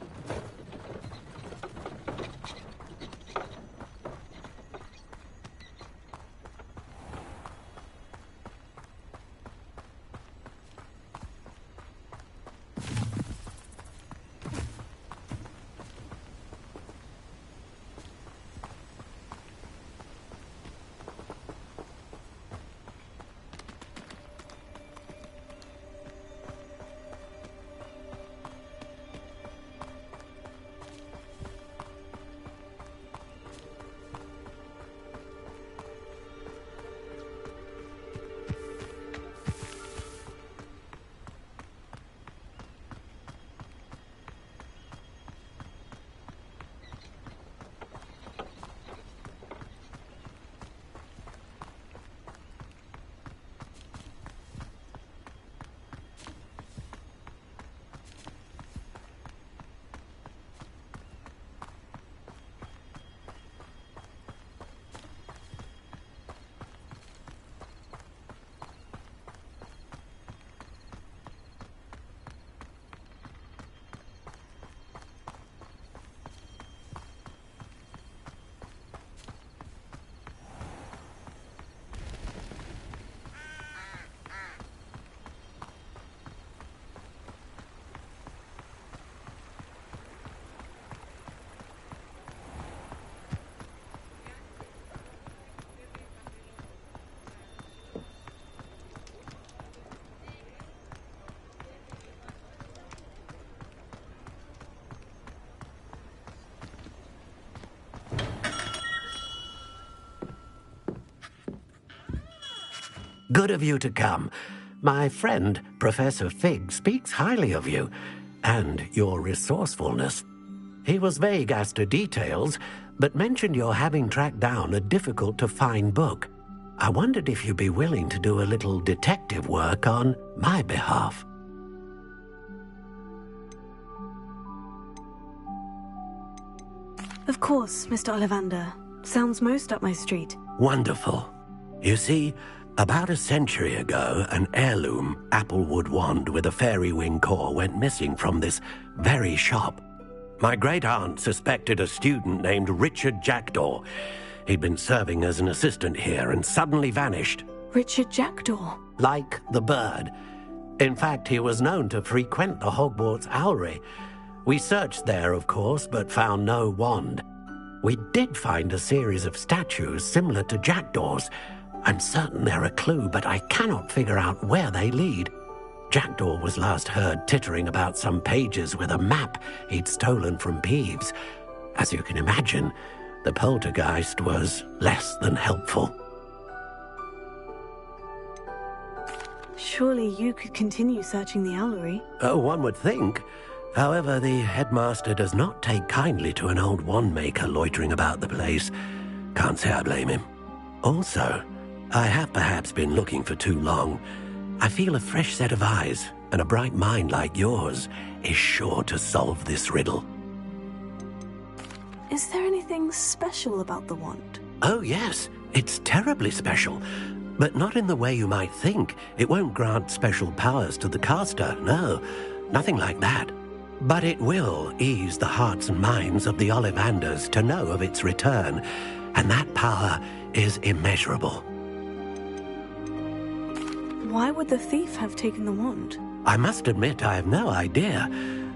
Good of you to come. My friend, Professor Fig, speaks highly of you and your resourcefulness. He was vague as to details, but mentioned your having tracked down a difficult-to-find book. I wondered if you'd be willing to do a little detective work on my behalf. Of course, Mr. Ollivander. Sounds most up my street. Wonderful. You see, about a century ago, an heirloom applewood wand with a fairy wing core went missing from this very shop. My great-aunt suspected a student named Richard Jackdaw. He'd been serving as an assistant here and suddenly vanished. Richard Jackdaw? Like the bird. In fact, he was known to frequent the Hogwarts Owlery. We searched there, of course, but found no wand. We did find a series of statues similar to Jackdaw's. I'm certain they're a clue, but I cannot figure out where they lead. Jackdaw was last heard tittering about some pages with a map he'd stolen from Peeves. As you can imagine, the poltergeist was less than helpful. Surely you could continue searching the Owlery. Oh, one would think. However, the headmaster does not take kindly to an old wand-maker loitering about the place. Can't say I blame him. Also, I have perhaps been looking for too long. I feel a fresh set of eyes, and a bright mind like yours is sure to solve this riddle. Is there anything special about the wand? Oh, yes. It's terribly special. But not in the way you might think. It won't grant special powers to the caster, no. Nothing like that. But it will ease the hearts and minds of the Ollivanders to know of its return, and that power is immeasurable. Why would the thief have taken the wand? I must admit I have no idea.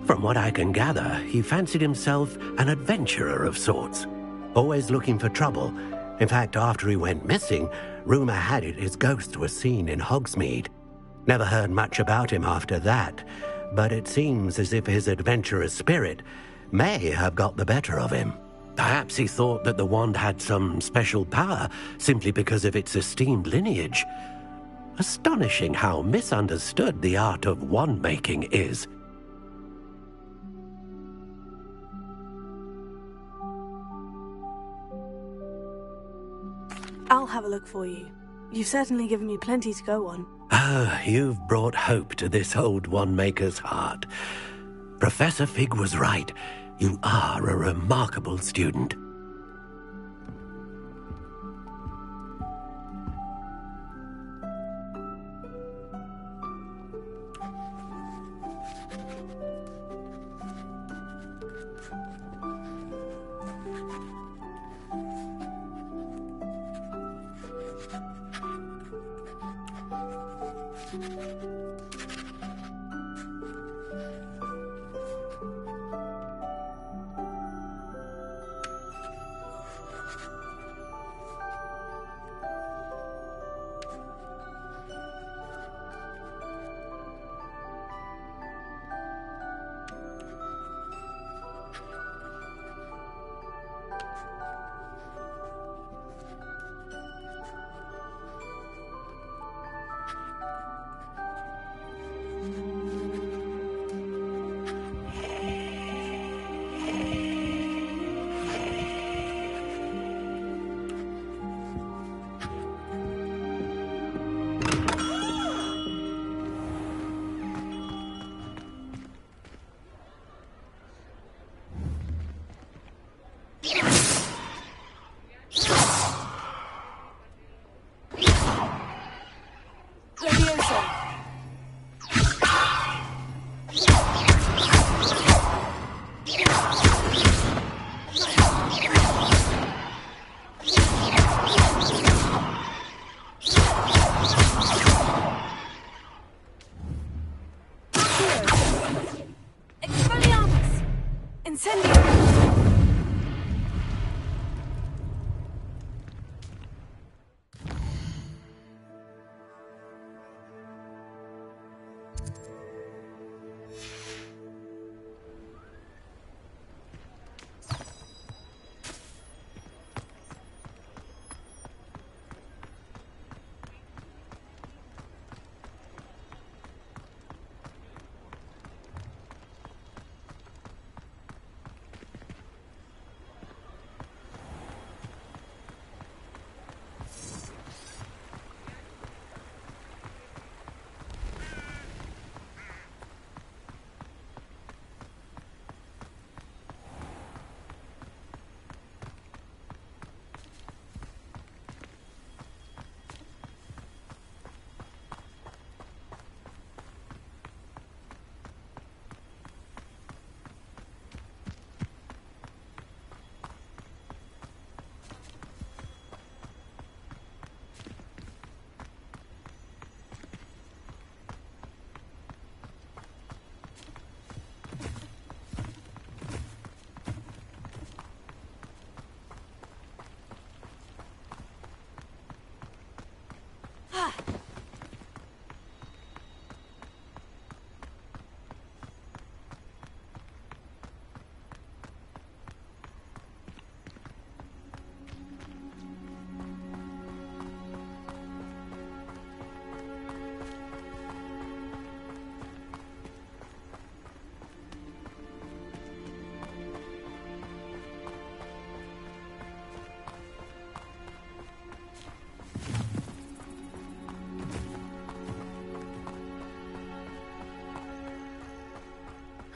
From what I can gather, he fancied himself an adventurer of sorts, always looking for trouble. In fact, after he went missing, rumor had it his ghost was seen in Hogsmeade. Never heard much about him after that, but it seems as if his adventurous spirit may have got the better of him. Perhaps he thought that the wand had some special power simply because of its esteemed lineage. Astonishing how misunderstood the art of wand-making is. I'll have a look for you. You've certainly given me plenty to go on. Ah, you've brought hope to this old wand-maker's heart. Professor Fig was right. You are a remarkable student.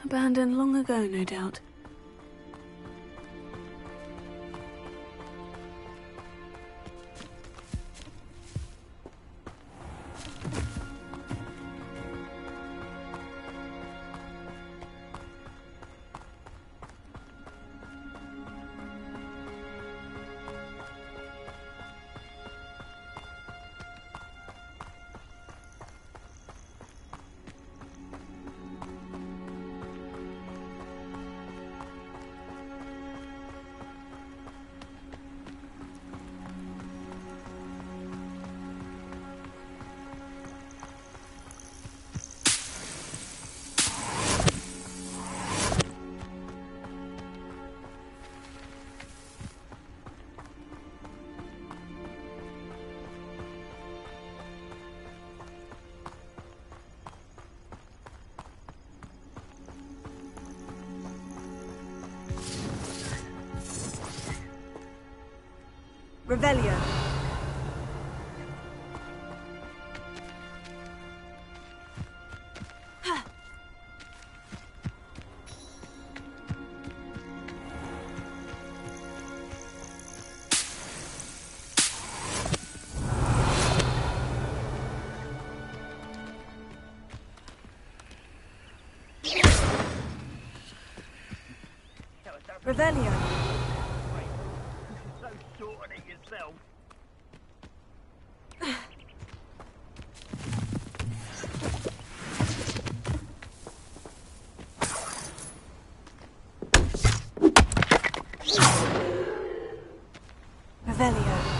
Abandoned long ago, no doubt. Revelio. Revelio. So short on it yourself. Revelio.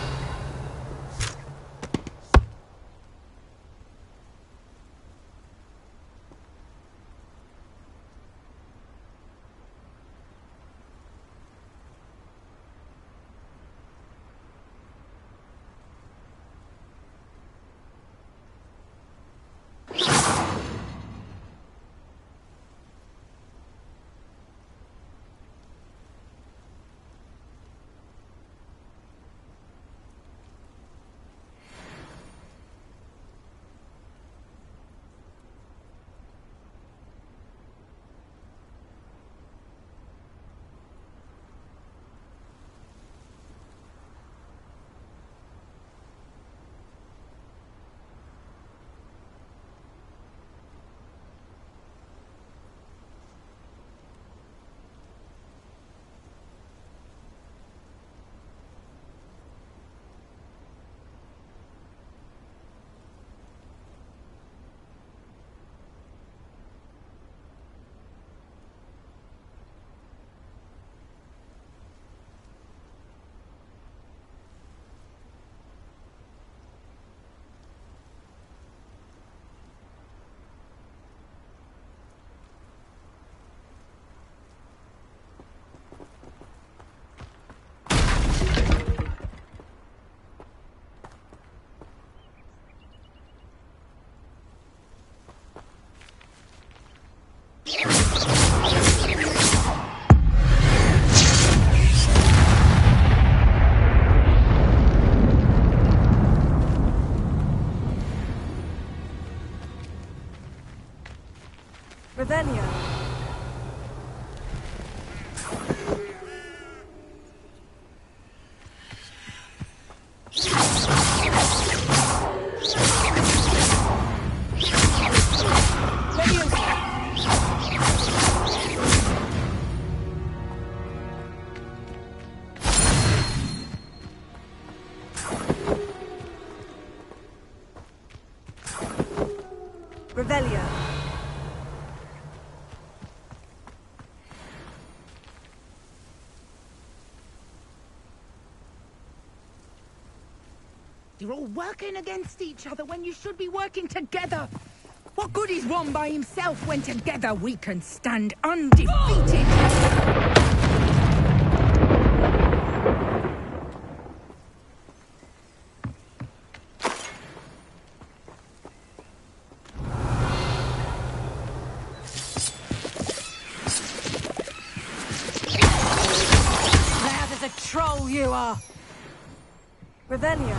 Revelio. Revelio. You're all working against each other when you should be working together. What good is one by himself when together we can stand undefeated? Loud as a troll you are. Revelio.